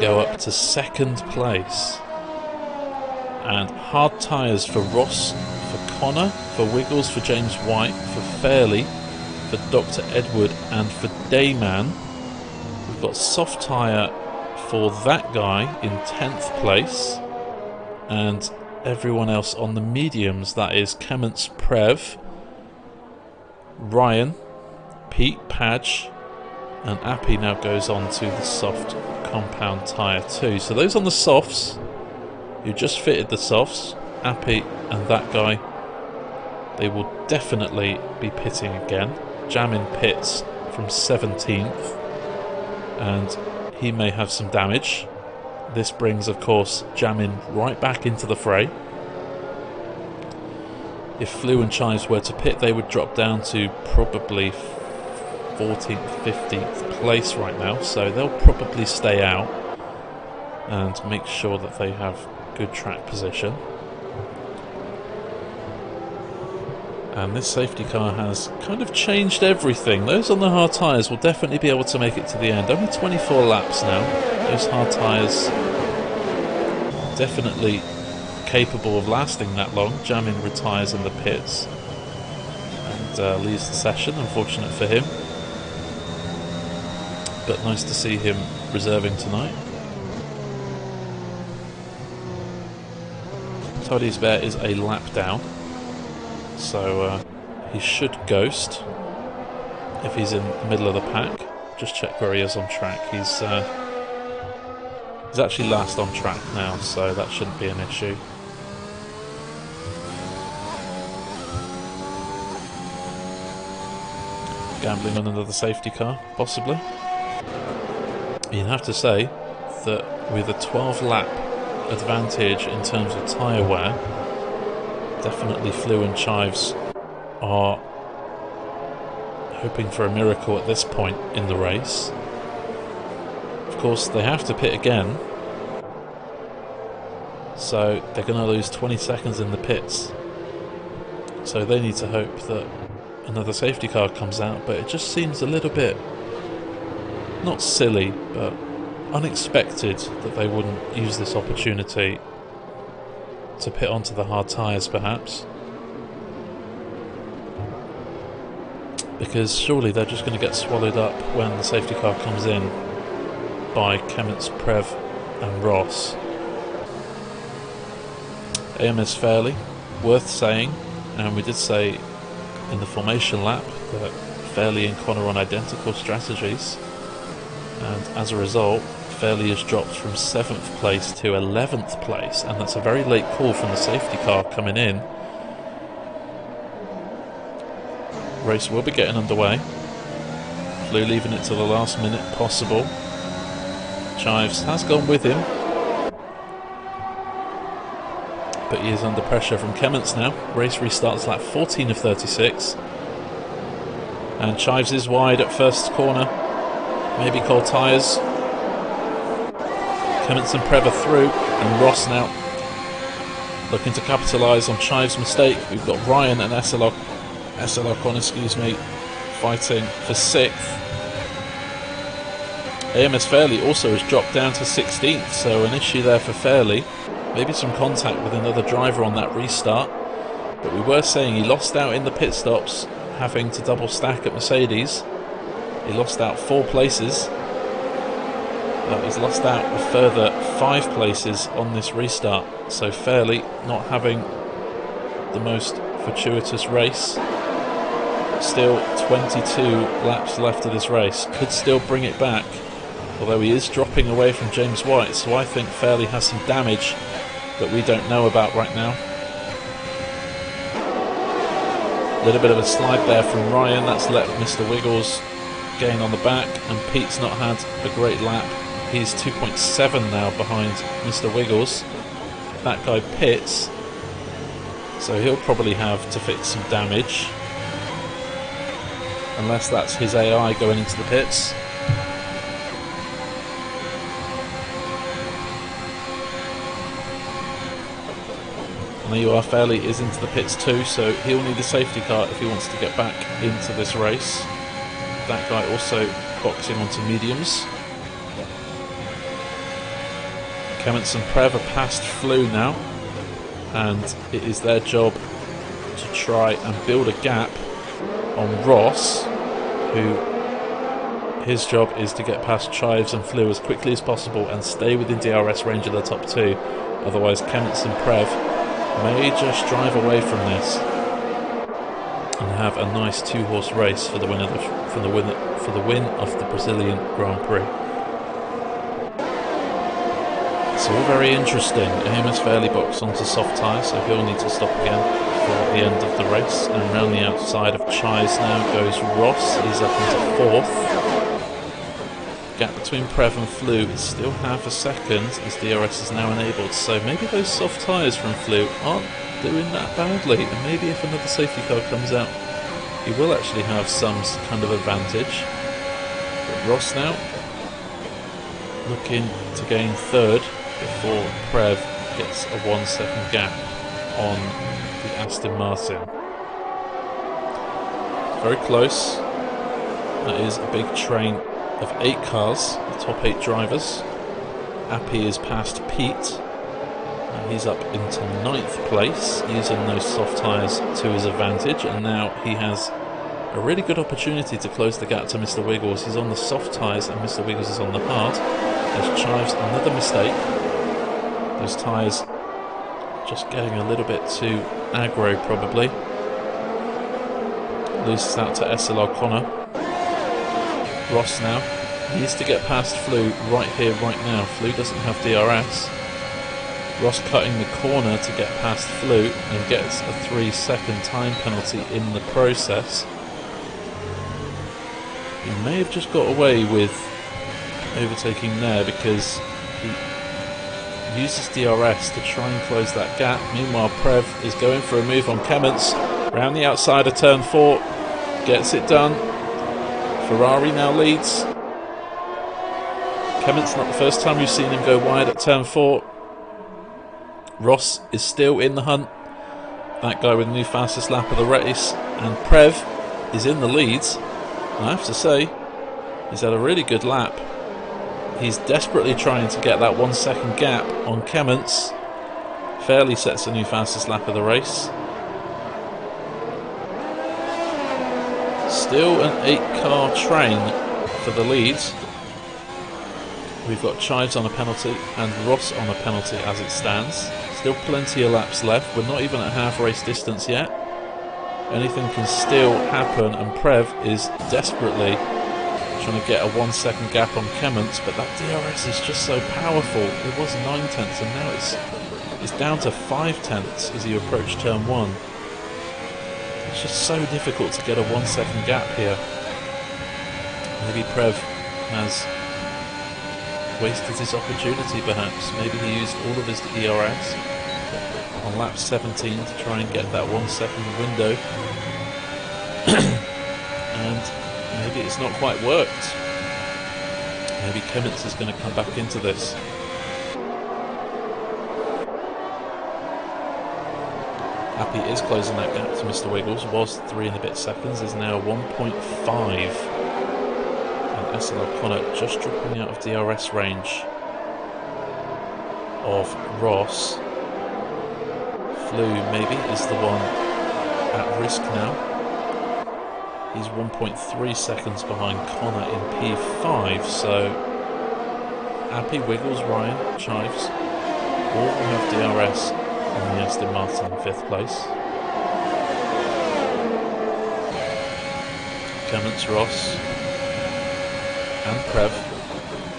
go up to 2nd place. And hard tyres for Ross, for Connor, for Wiggles, for James White, for Fairley, for Dr. Edward, and for Dayman. We've got soft tyre for that guy in 10th place, and everyone else on the mediums. That is Clements, Prev, Ryan, Pete, Padge, and Appy now goes on to the soft compound tyre too. So those on the softs, who just fitted the softs, Appy and that guy, they will definitely be pitting again. Jamin pits from 17th, and he may have some damage. This brings, of course, Jamin right back into the fray. If Flew and Chives were to pit, they would drop down to probably 14th, 15th place right now, so they'll probably stay out and make sure that they have good track position. And this safety car has kind of changed everything. Those on the hard tyres will definitely be able to make it to the end. Only 24 laps now. Those hard tyres definitely capable of lasting that long. Jamin retires in the pits and leaves the session, unfortunate for him. But nice to see him reserving tonight. Toddie's Bear is a lap down, so he should ghost if he's in the middle of the pack. Just check where he is on track. He's actually last on track now, so that shouldn't be an issue. Gambling on another safety car, possibly. You'd have to say that with a 12 lap advantage in terms of tyre wear, definitely Flew and Chives are hoping for a miracle at this point in the race. Of course, they have to pit again, so they're going to lose 20 seconds in the pits. So they need to hope that another safety car comes out, but it just seems a little bit, not silly, but unexpected that they wouldn't use this opportunity to pit onto the hard tyres, perhaps. Because surely they're just going to get swallowed up when the safety car comes in by Clements, Prev and Ross. AMS Fairley, worth saying, and we did say in the formation lap that Fairley and Connor on identical strategies, and as a result Fairley has dropped from 7th place to 11th place, and that's a very late call from the safety car coming in. Race will be getting underway. Flew leaving it to the last minute possible. Chives has gone with him, but he is under pressure from Clements now. Race restarts lap 14 of 36, and Chives is wide at first corner. Maybe cold tyres. Clements and Prev are through, and Ross now looking to capitalise on Chives' mistake. We've got Ryan and SLR Con, fighting for 6th. AMS Fairley also has dropped down to 16th, so an issue there for Fairley. Maybe some contact with another driver on that restart, but we were saying he lost out in the pit stops, having to double stack at Mercedes. He lost out 4 places. He's lost out a further 5 places on this restart, so Fairley not having the most fortuitous race. Still 22 laps left of this race, could still bring it back, although he is dropping away from James White, so I think Fairley has some damage that we don't know about right now. A little bit of a slide there from Ryan, that's let Mr. Wiggles gain on the back, and Pete's not had a great lap. He's 2.7 now behind Mr. Wiggles. That guy pits, so he'll probably have to fix some damage, unless that's his AI going into the pits. And there you are, Fairley is into the pits too, so he'll need a safety car if he wants to get back into this race. That guy also boxing onto mediums. Clements and Prev are past Flew now, and it is their job to try and build a gap on Ross, who his job is to get past Chives and Flew as quickly as possible and stay within DRS range of the top two. Otherwise, Kemmets and Prev may just drive away from this and have a nice two-horse race for the win of the Brazilian Grand Prix. It's all very interesting. Amos fairly boxed onto soft tyres, so he'll need to stop again for the end of the race. And round the outside of Chives now goes Ross. He's up into fourth. Gap between Prev and Flew is still half a second as DRS is now enabled. So maybe those soft tyres from Flew aren't doing that badly. And maybe if another safety car comes out, he will actually have some kind of advantage. But Ross now looking to gain third before Prev gets a 1 second gap on the Aston Martin. Very close. That is a big train of 8 cars, the top 8 drivers. Appy is past Pete, and he's up into 9th place, using those soft tyres to his advantage, and now he has a really good opportunity to close the gap to Mr. Wiggles. He's on the soft tyres and Mr. Wiggles is on the hard. There's Chives, another mistake. Those tyres just getting a little bit too aggro probably. Loses out to SLR Connor. Ross now needs to get past Flew right here, right now. Flew doesn't have DRS. Ross cutting the corner to get past Flew and gets a 3-second time penalty in the process. He may have just got away with overtaking there because he uses DRS to try and close that gap. Meanwhile, Prev is going for a move on Kemmets round the outside of turn 4, gets it done. Ferrari now leads. Kemmets, not the first time we've seen him go wide at turn 4. Ross is still in the hunt, that guy with the new fastest lap of the race, and Prev is in the leads. And I have to say, he's had a really good lap. He's desperately trying to get that 1 second gap on Kemmets. Fairly sets the new fastest lap of the race. Still an 8-car train for the lead. We've got Chives on a penalty and Ross on a penalty as it stands. Still plenty of laps left. We're not even at half race distance yet. Anything can still happen, and Prev is desperately trying to get a 1 second gap on Kemmets, but that DRS is just so powerful. It was 9/10 and now it's down to 5/10 as you approach turn 1. It's just so difficult to get a 1 second gap here. Maybe Prev has wasted his opportunity perhaps. Maybe he used all of his DRS on lap 17 to try and get that 1 second window. And maybe it's not quite worked. Maybe Kemmets is going to come back into this. Appy is closing that gap to Mr. Wiggles. Was 3 and a bit seconds, is now 1.5. And SLR Connor just dropping out of DRS range of Ross. Flew maybe is the one at risk now. He's 1.3 seconds behind Connor in P5, so Appy, Wiggles, Ryan, Chives all have DRS on the Aston Martin in 5th place. Kemmets, Ross and Prev,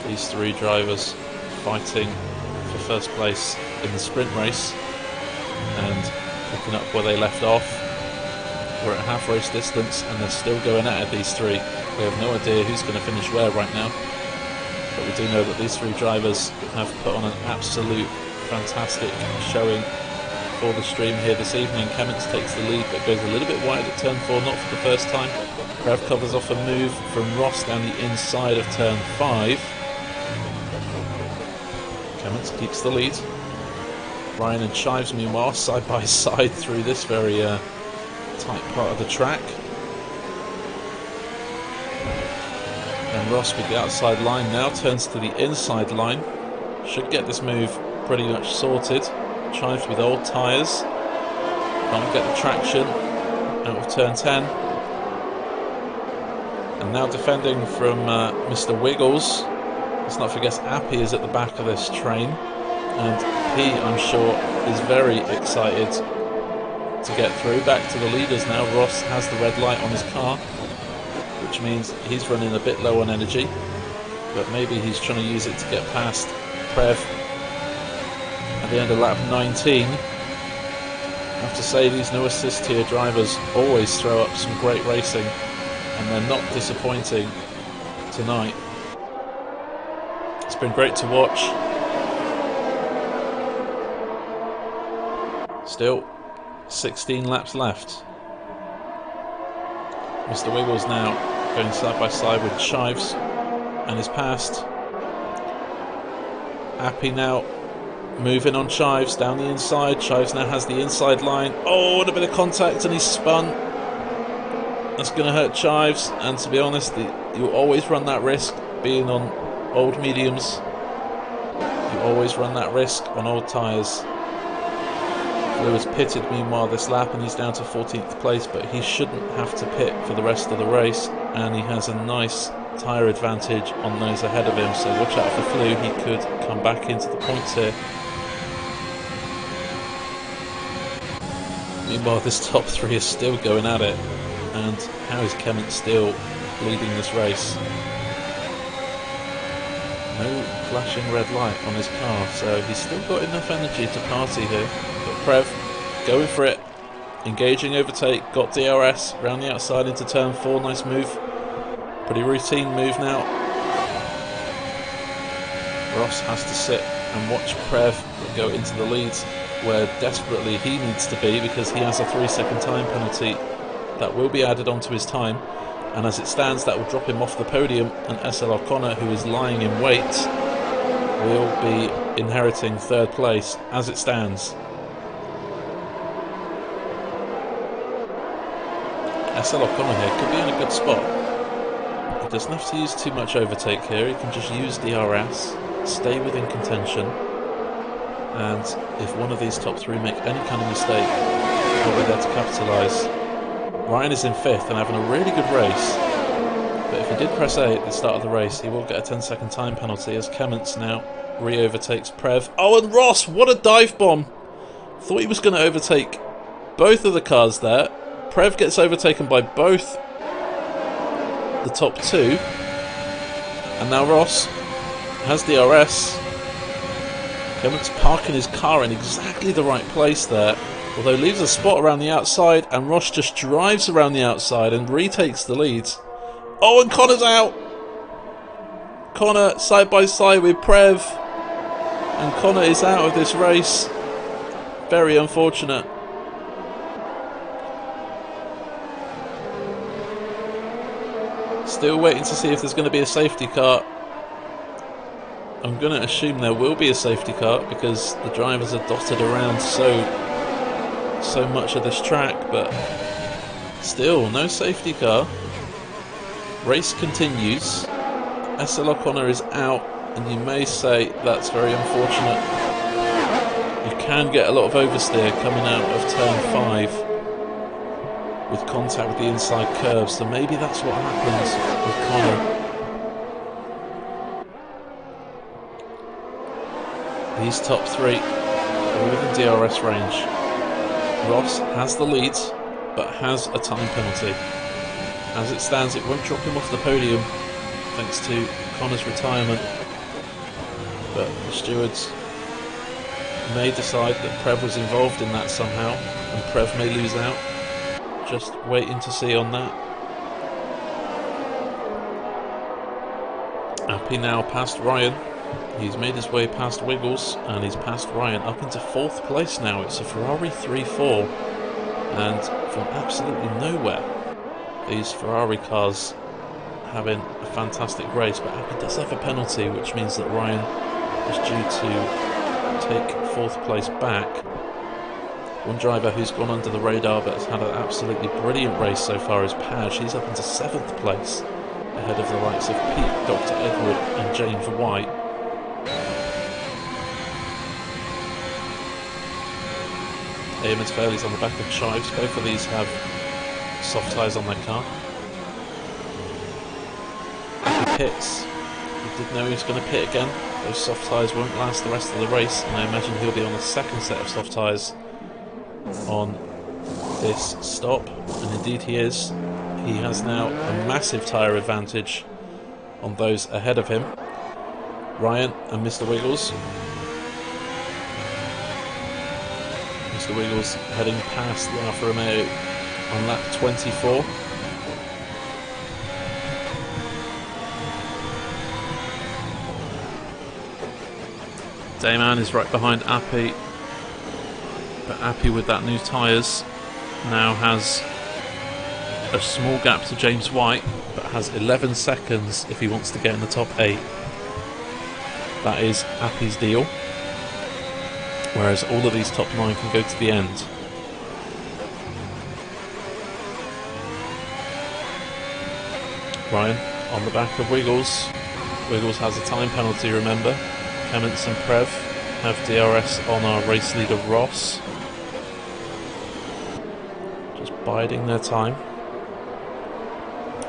these 3 drivers fighting for first place in the sprint race and picking up where they left off. We're at half race distance and they're still going at it, these 3. We have no idea who's going to finish where right now, but we do know that these 3 drivers have put on an absolute fantastic showing for the stream here this evening. Kemmets takes the lead but goes a little bit wide at turn 4, not for the first time. Prev covers off a move from Ross down the inside of turn 5. Kemmets keeps the lead. Ryan and Chives meanwhile side by side through this very tight part of the track. And Ross with the outside line now turns to the inside line. Should get this move pretty much sorted. Chives with old tyres. Can't get the traction. out of turn 10. And now defending from Mr. Wiggles. Let's not forget Appy is at the back of this train. And he, I'm sure, is very excited to get through. Back to the leaders now. Ross has the red light on his car, which means he's running a bit low on energy. But maybe he's trying to use it to get past Prev at the end of lap 19. I have to say, these no assist tier drivers always throw up some great racing, and they're not disappointing tonight. It's been great to watch. Still 16 laps left. Mr. Wiggles now going side by side with Shives and is passed. Appy now moving on Shives down the inside. Shives now has the inside line. Oh, what a bit of contact, and he's spun. That's going to hurt Shives, and to be honest, you always run that risk being on old mediums. You always run that risk on old tyres. Lewis pitted meanwhile this lap, and he's down to 14th place, but he shouldn't have to pit for the rest of the race, and he has a nice tyre advantage on those ahead of him, so watch out for Flew. He could come back into the points here. Meanwhile, this top three is still going at it, and how is Kement still leading this race? No flashing red light on his car, so he's still got enough energy to party here. But Prev going for it, engaging overtake, got DRS round the outside into turn 4. Nice move, pretty routine move now. Ross has to sit and watch Prev go into the leads, where desperately he needs to be, because he has a 3-second time penalty that will be added onto his time, and as it stands that will drop him off the podium, and SL O'Connor, who is lying in wait, will be inheriting 3rd place as it stands. SL O'Connor here could be in a good spot. He doesn't have to use too much overtake here, he can just use DRS, stay within contention, and if one of these top 3 make any kind of mistake, he'll be there to capitalise. Ryan is in 5th and having a really good race, but if he did press A at the start of the race, he will get a 10-second time penalty as Kements now re-overtakes Prev. Oh, and Ross, what a dive bomb! Thought he was going to overtake both of the cars there. Prev gets overtaken by both the top 2, and now Ross has DRS. Kements parking his car in exactly the right place there, although leaves a spot around the outside, and Ross just drives around the outside and retakes the lead. Oh, and Connor's out! Connor side by side with Prev, and Connor is out of this race. Very unfortunate. Still waiting to see if there's going to be a safety car. I'm going to assume there will be a safety car, because the drivers are dotted around so much of this track, but still no safety car. Race continues. SL O'Connor is out, and you may say that's very unfortunate. You can get a lot of oversteer coming out of turn 5 with contact with the inside curve, so maybe that's what happens with Connor. These top 3 are within DRS range. Ross has the lead, but has a time penalty. As it stands, it won't drop him off the podium thanks to Connor's retirement, but the stewards may decide that Prev was involved in that somehow, and Prev may lose out. Just waiting to see on that. Appy now past Ryan. He's made his way past Wiggles, and he's passed Ryan up into 4th place now. It's a Ferrari 3-4, and from absolutely nowhere, these Ferrari cars having a fantastic race. But Appy does have a penalty, which means that Ryan is due to take 4th place back. One driver who's gone under the radar but has had an absolutely brilliant race so far is Page. He's up into 7th place, ahead of the likes of Pete, Dr. Edward and James White. Eamon Fairley's on the back of Chives. Both of these have soft tyres on their car. He pits. He did know he was going to pit again. Those soft tyres won't last the rest of the race, and I imagine he'll be on a second set of soft tyres on this stop, and indeed he is. He has now a massive tyre advantage on those ahead of him. Ryan and Mr. Wiggles. Mr. Wiggles heading past the Alfa Romeo on lap 24. Dayman is right behind Appy, but Appy with that new tyres now has a small gap to James White, but has 11 seconds if he wants to get in the top 8. That is Appy's deal, whereas all of these top 9 can go to the end. Ryan on the back of Wiggles. Wiggles has a time penalty, remember. Clements and Prev have DRS on our race leader Ross. Just biding their time,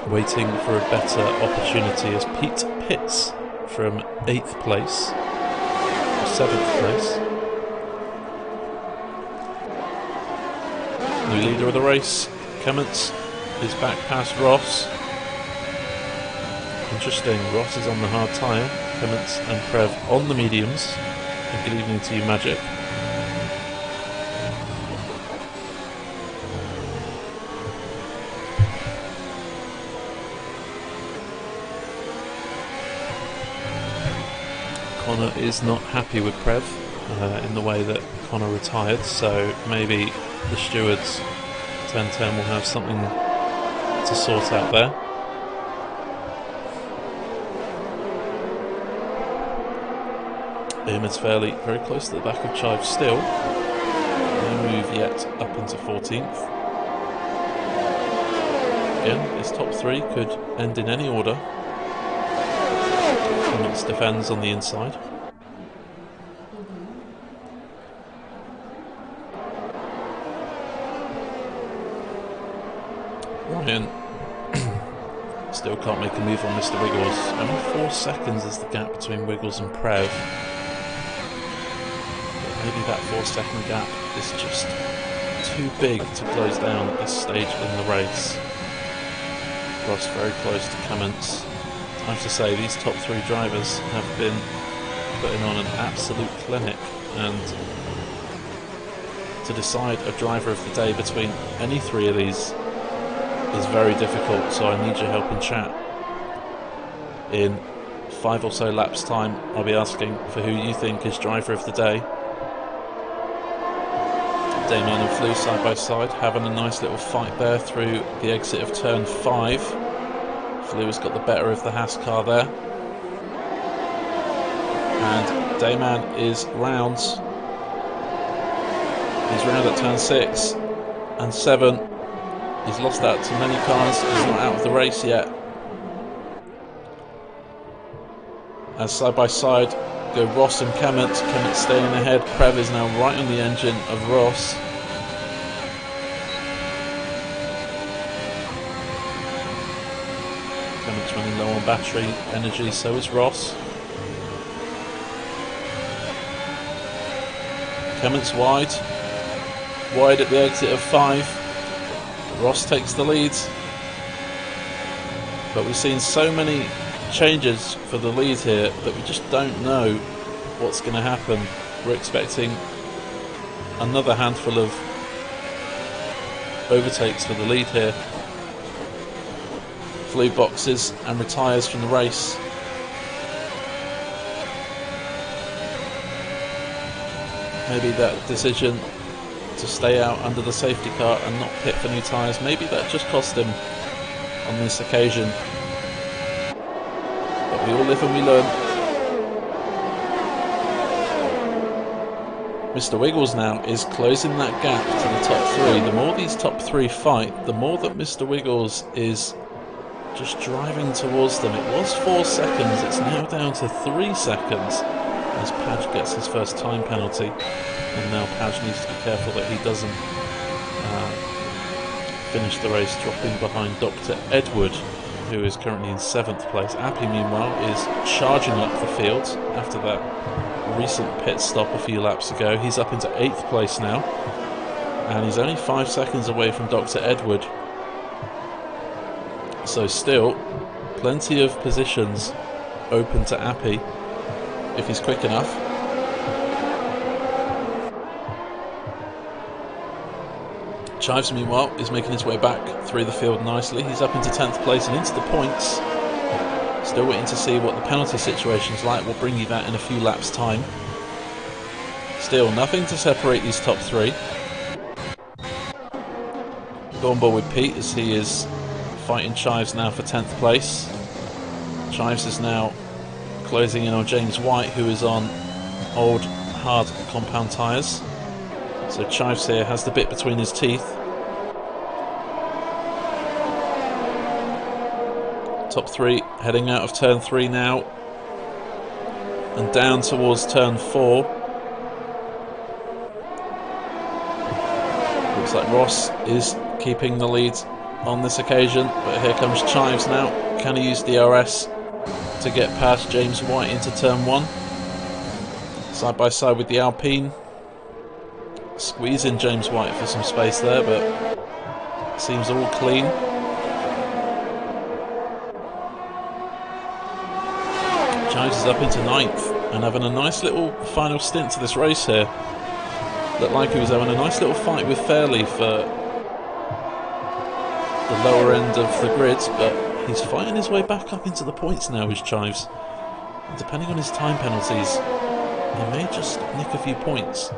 waiting for a better opportunity as Pete pits from 8th place, or 7th place. New leader of the race, Clements is back past Ross. Interesting, Ross is on the hard tyre, Clements and Prev on the mediums. And good evening to you, Magic. Connor is not happy with Prev in the way that Connor retired, so maybe the stewards 10-10 will have something to sort out there. Is fairly very close to the back of Chive still. No move yet up into 14th. Again, his top 3 could end in any order. Clements defends on the inside. Ryan still can't make a move on Mr. Wiggles. Only 4 seconds is the gap between Wiggles and Prev. Maybe that 4-second gap is just too big to close down at this stage in the race. Ross very close to Clements. I have to say, these top 3 drivers have been putting on an absolute clinic, and to decide a driver of the day between any 3 of these is very difficult, so I need your help in chat. In 5 or so laps time, I'll be asking for who you think is driver of the day. Damien and Flew side by side, having a nice little fight there through the exit of turn 5. Flew has got the better of the Haas car there. And Damien is round. He's round at turn 6 and 7. He's lost out to many cars, he's not out of the race yet. As side by side go Ross and Clements. Clements staying ahead. Prev is now right on the engine of Ross. Clements running low on battery energy, so is Ross. Clements wide at the exit of 5. Ross takes the lead. But we've seen so many changes for the lead here that we just don't know what's going to happen. We're expecting another handful of overtakes for the lead here. Flew boxes and retires from the race. Maybe that decision to stay out under the safety car and not pit for new tyres, maybe that just cost him on this occasion. But we all live and we learn. Mr. Wiggles now is closing that gap to the top 3. The more these top 3 fight, the more that Mr. Wiggles is just driving towards them. It was 4 seconds, it's now down to 3 seconds as Padge gets his first time penalty. And now Padge needs to be careful that he doesn't finish the race, dropping behind Dr. Edward, who is currently in 7th place. Appy, meanwhile, is charging up the field after that recent pit stop a few laps ago. He's up into 8th place now, and he's only 5 seconds away from Dr. Edward. So still, plenty of positions open to Appy if he's quick enough. Chives, meanwhile, is making his way back through the field nicely. He's up into 10th place and into the points. Still waiting to see what the penalty situation's like. We'll bring you that in a few laps' time. Still, nothing to separate these top three. Go on board with Pete as he is fighting Chives now for 10th place. Chives is now closing in on James White, who is on old hard compound tyres. So Chives here has the bit between his teeth. Top three heading out of turn 3 now and down towards turn 4. Looks like Ross is keeping the lead on this occasion, but here comes Chives now. Can he use DRS to get past James White into turn 1? Side by side with the Alpine. Squeezing James White for some space there, but seems all clean. Chives is up into 9th and having a nice little final stint to this race here. Looked like he was having a nice little fight with Fairley for the lower end of the grids, but he's fighting his way back up into the points now, is Chives. And depending on his time penalties, he may just nick a few points.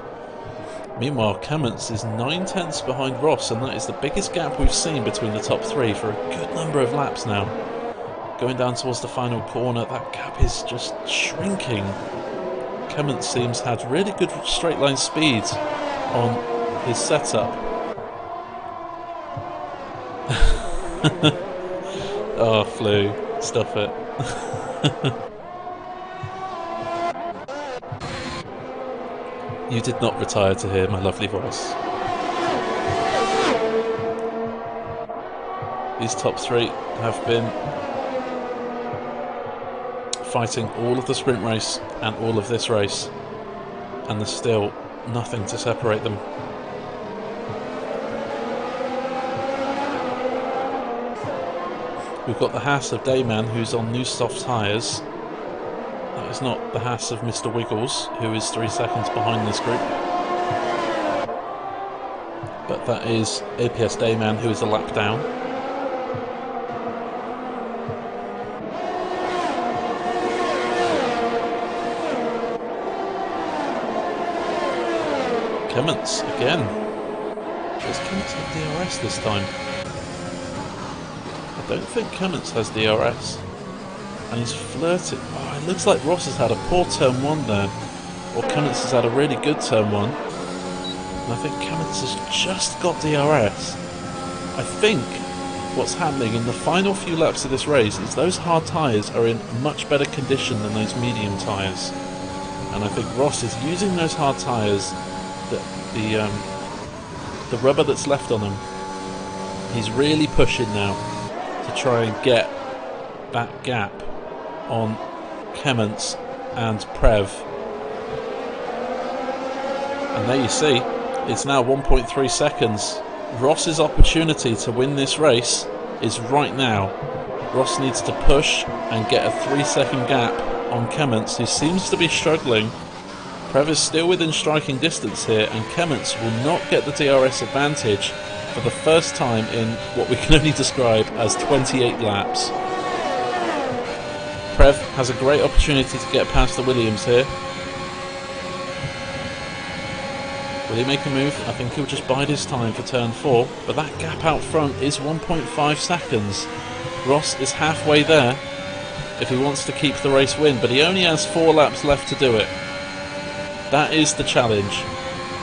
Meanwhile, Kamens is 9/10 behind Ross, and that is the biggest gap we've seen between the top three for a good number of laps now. Going down towards the final corner, that gap is just shrinking. Kamens seems to have really good straight line speed on his setup. Oh, Flew, stuff it. You did not retire to hear my lovely voice. These top three have been fighting all of the sprint race and all of this race, and there's still nothing to separate them. We've got the Haas of Dayman, who's on new soft tyres. That is not the Haas of Mr. Wiggles, who is 3 seconds behind this group. But that is APS Dayman, who is a lap down. Kamens again. Does Kamens have DRS this time? I don't think Kamens has DRS. And he's flirted. Oh, it looks like Ross has had a poor turn 1 there. Or Kamens has had a really good turn 1. And I think Kamens has just got DRS. I think what's happening in the final few laps of this race is those hard tyres are in much better condition than those medium tyres. And I think Ross is using those hard tyres, the rubber that's left on them. He's really pushing now to try and get that gap on Kamens and Prev. And there you see, it's now 1.3 seconds. Ross's opportunity to win this race is right now. Ross needs to push and get a 3-second gap on Kamens, who seems to be struggling. Prev is still within striking distance here, and Kamens will not get the DRS advantage for the first time in what we can only describe as 28 laps. Prev has a great opportunity to get past the Williams here. Will he make a move? I think he'll just bide his time for turn 4, but that gap out front is 1.5 seconds. Ross is halfway there if he wants to keep the race win, but he only has 4 laps left to do it. That is the challenge.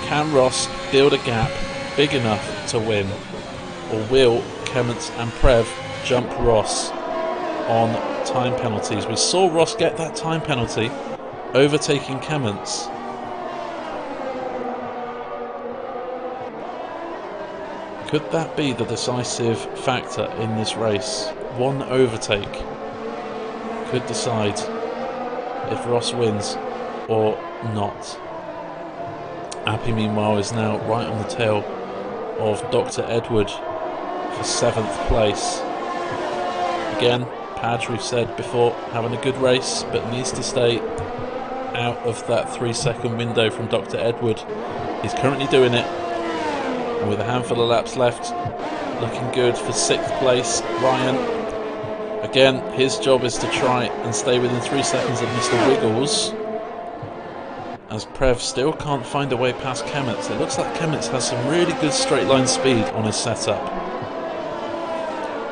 Can Ross build a gap big enough to win? Or will Kamens and Prev jump Ross on time penalties? We saw Ross get that time penalty, overtaking Kamens. Could that be the decisive factor in this race? One overtake could decide if Ross wins or not. Appy, meanwhile, is now right on the tail of Dr. Edward for 7th place. Again, Padge, we've said before, having a good race, but needs to stay out of that 3-second window from Dr. Edward. He's currently doing it, and with a handful of laps left, looking good for 6th place. Ryan, again, his job is to try and stay within 3 seconds of Mr. Wiggles, as Prev still can't find a way past Kemetz. It looks like Kemetz has some really good straight line speed on his setup,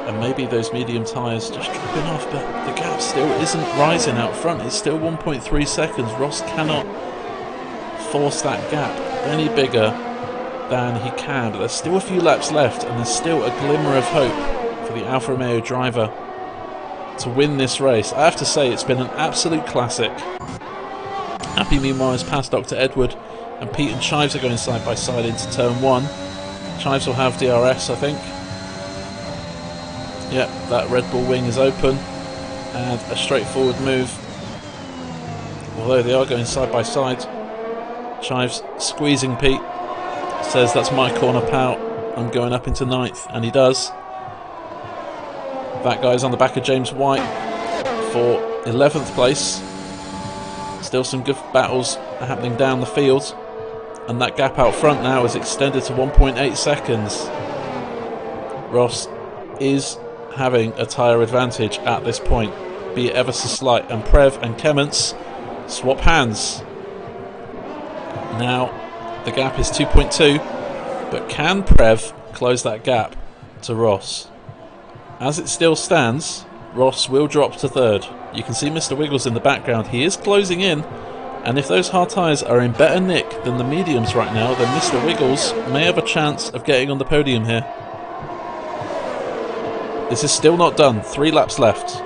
and maybe those medium tyres just dropping off, but the gap still isn't rising out front. It's still 1.3 seconds. Ross cannot force that gap any bigger than he can, but there's still a few laps left, and there's still a glimmer of hope for the Alfa Romeo driver to win this race. I have to say, it's been an absolute classic. Appy, meanwhile, has passed Dr. Edward, and Pete and Chives are going side by side into turn 1. Chives will have DRS, I think. Yep, that Red Bull wing is open, and a straightforward move. Although they are going side by side. Chives squeezing Pete, says, that's my corner, pal, I'm going up into 9th, and he does. That guy's on the back of James White for 11th place. Still some good battles happening down the field, and that gap out front now is extended to 1.8 seconds. Ross is having a tyre advantage at this point, be it ever so slight, and Prev and Kemetz swap hands. Now the gap is 2.2, but can Prev close that gap to Ross? As it still stands, Ross will drop to 3rd. You can see Mr. Wiggles in the background. He is closing in, and if those hard tyres are in better nick than the mediums right now, then Mr. Wiggles may have a chance of getting on the podium here. This is still not done. 3 laps left.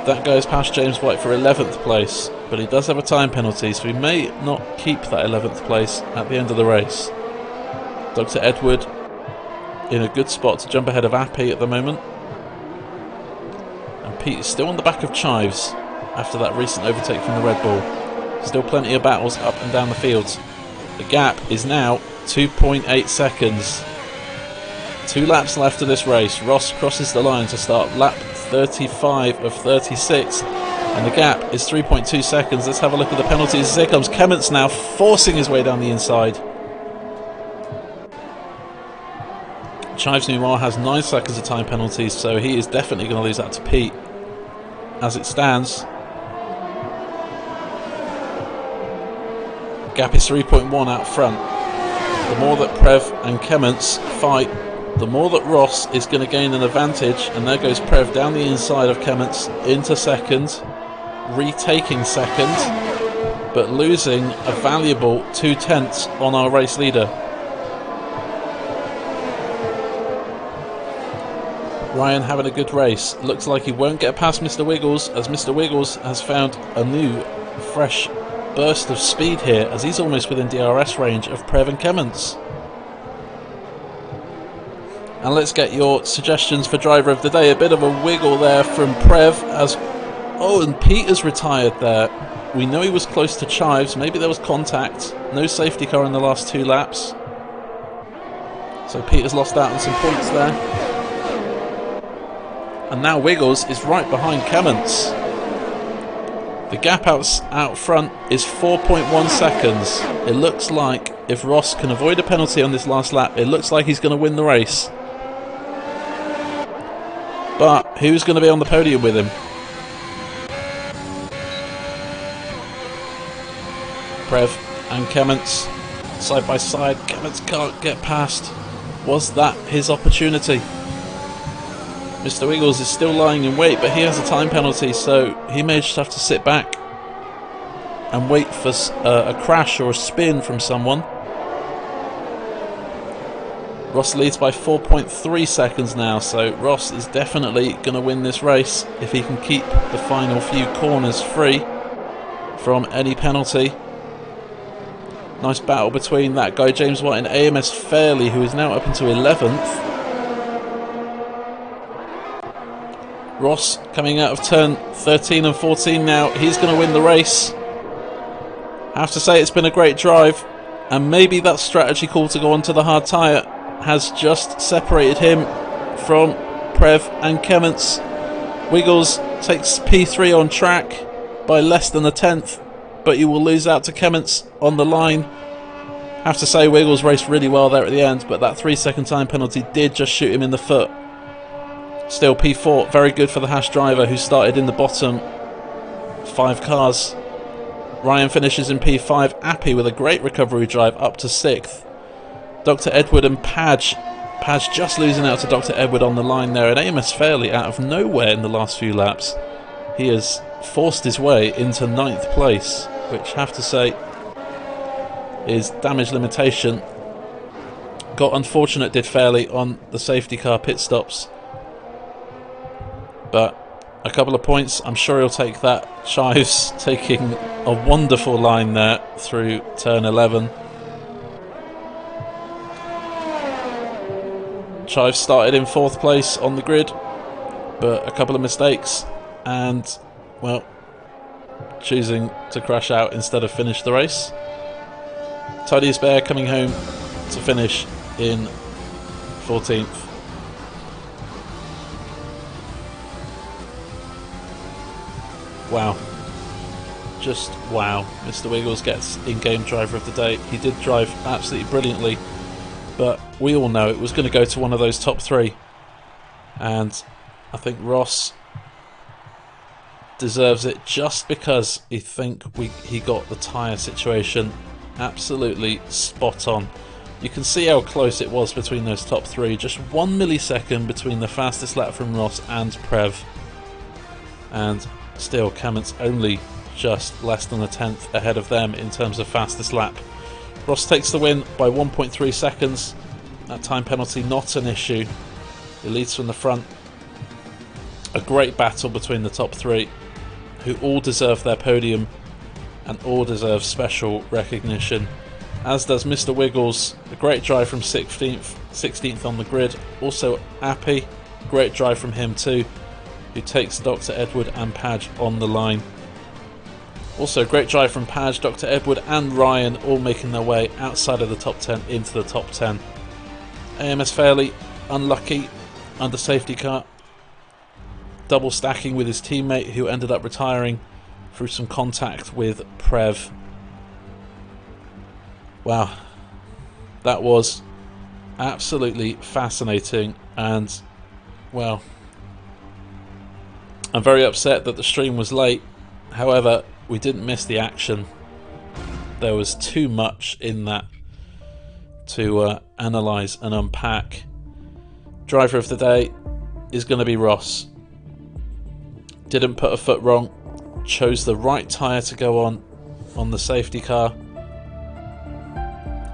That goes past James White for 11th place, but he does have a time penalty, so he may not keep that 11th place at the end of the race. Dr. Edward in a good spot to jump ahead of Appy at the moment. And Pete is still on the back of Chives after that recent overtake from the Red Bull. Still plenty of battles up and down the fields. The gap is now 2.8 seconds. 2 laps left of this race. Ross crosses the line to start lap 35 of 36, and the gap is 3.2 seconds. Let's have a look at the penalties. Here comes Kemetz now, forcing his way down the inside. Chives, meanwhile, has 9 seconds of time penalties, so he is definitely going to lose that to Pete. As it stands, gap is 3.1 out front. The more that Prev and Kemetz fight, the more that Ross is going to gain an advantage, and there goes Prev down the inside of Kemetz into 2nd, retaking 2nd, but losing a valuable 2/10 on our race leader. Ryan having a good race. Looks like he won't get past Mr. Wiggles, as Mr. Wiggles has found a new, fresh burst of speed here, as he's almost within DRS range of Prev and Kemetz. And let's get your suggestions for driver of the day. A bit of a wiggle there from Prev, as and Pete has retired there. We know he was close to Chives. Maybe there was contact. No safety car in the last 2 laps, so Pete has lost out on some points there. And now Wiggles is right behind Kemetz. The gap out front is 4.1 seconds. It looks like if Ross can avoid a penalty on this last lap, it looks like he's going to win the race. But who's going to be on the podium with him? Prev and Kemetz side by side. Kemetz can't get past. Was that his opportunity? Mr. Wiggles is still lying in wait, but he has a time penalty, so he may just have to sit back and wait for a crash or a spin from someone. Ross leads by 4.3 seconds now, so Ross is definitely going to win this race if he can keep the final few corners free from any penalty. Nice battle between that guy James White and AMS Fairley, who is now up into 11th. Ross coming out of turn 13 and 14 now. He's going to win the race. I have to say it's been a great drive, and maybe that strategy call to go onto the hard tyre has just separated him from Prev and Kemments. Wiggles takes P3 on track by less than a tenth, but you will lose out to Kemments on the line. I have to say Wiggles raced really well there at the end, but that 3-second time penalty did just shoot him in the foot. Still, P4, very good for the Hash driver who started in the bottom 5 cars. Ryan finishes in P5, Appy with a great recovery drive up to 6th. Dr. Edward and Padge just losing out to Dr. Edward on the line there, and Amos Fairley out of nowhere in the last few laps. He has forced his way into 9th place, which I have to say is damage limitation. Got unfortunate, did Fairley, on the safety car pit stops. But a couple of points, I'm sure he'll take that. Chives taking a wonderful line there through turn 11. Chives started in 4th place on the grid, but a couple of mistakes and, well, choosing to crash out instead of finish the race. Tidiest Bear coming home to finish in 14th. Wow. Just wow. Mr. Wiggles gets in-game driver of the day. He did drive absolutely brilliantly, but we all know it was going to go to one of those top 3. And I think Ross deserves it just because he got the tyre situation absolutely spot on. You can see how close it was between those top 3. Just 1 millisecond between the fastest lap from Ross and Prev. And still, Kemments only just less than a tenth ahead of them in terms of fastest lap. Ross takes the win by 1.3 seconds. That time penalty not an issue. He leads from the front. A great battle between the top 3, who all deserve their podium and all deserve special recognition. As does Mr. Wiggles. A great drive from 16th on the grid. Also Appy, great drive from him too, who takes Dr. Edward and Padge on the line. Also great drive from Padge, Dr. Edward and Ryan all making their way outside of the top 10 into the top 10. AMS Fairley unlucky under safety car, double stacking with his teammate who ended up retiring through some contact with Prev. Wow, that was absolutely fascinating, and well, I'm very upset that the stream was late. However, we didn't miss the action. There was too much in that to analyse and unpack. Driver of the day is going to be Ross. Didn't put a foot wrong. Chose the right tyre to go on the safety car.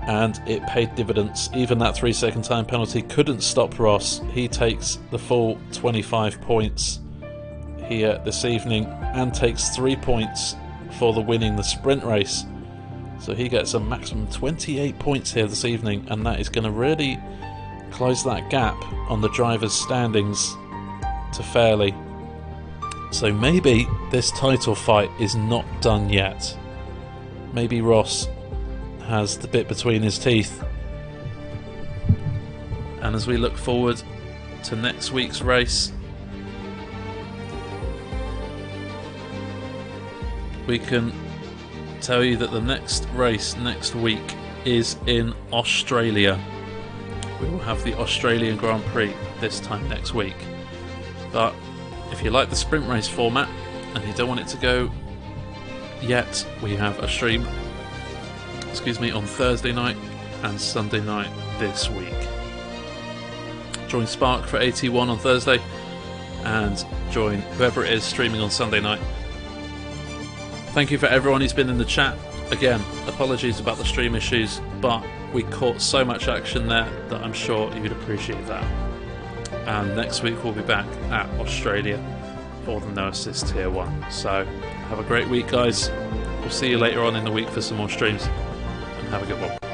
And it paid dividends. Even that 3-second time penalty couldn't stop Ross. He takes the full 25 points here this evening and takes 3 points for the winning the sprint race. So he gets a maximum 28 points here this evening, and that is going to really close that gap on the drivers' standings to Fairley. So maybe this title fight is not done yet. Maybe Ross has the bit between his teeth. And as we look forward to next week's race, we can tell you that the next race next week is in Australia. We will have the Australian Grand Prix this time next week. But if you like the sprint race format and you don't want it to go yet, we have a stream on Thursday night and Sunday night this week. Join Spark for AT1 on Thursday and join whoever it is streaming on Sunday night. Thank you for everyone who's been in the chat. Again, apologies about the stream issues, but we caught so much action there that I'm sure you'd appreciate that. And next week we'll be back at Australia for the No Assist Tier 1. So have a great week, guys. We'll see you later on in the week for some more streams. Have a good one.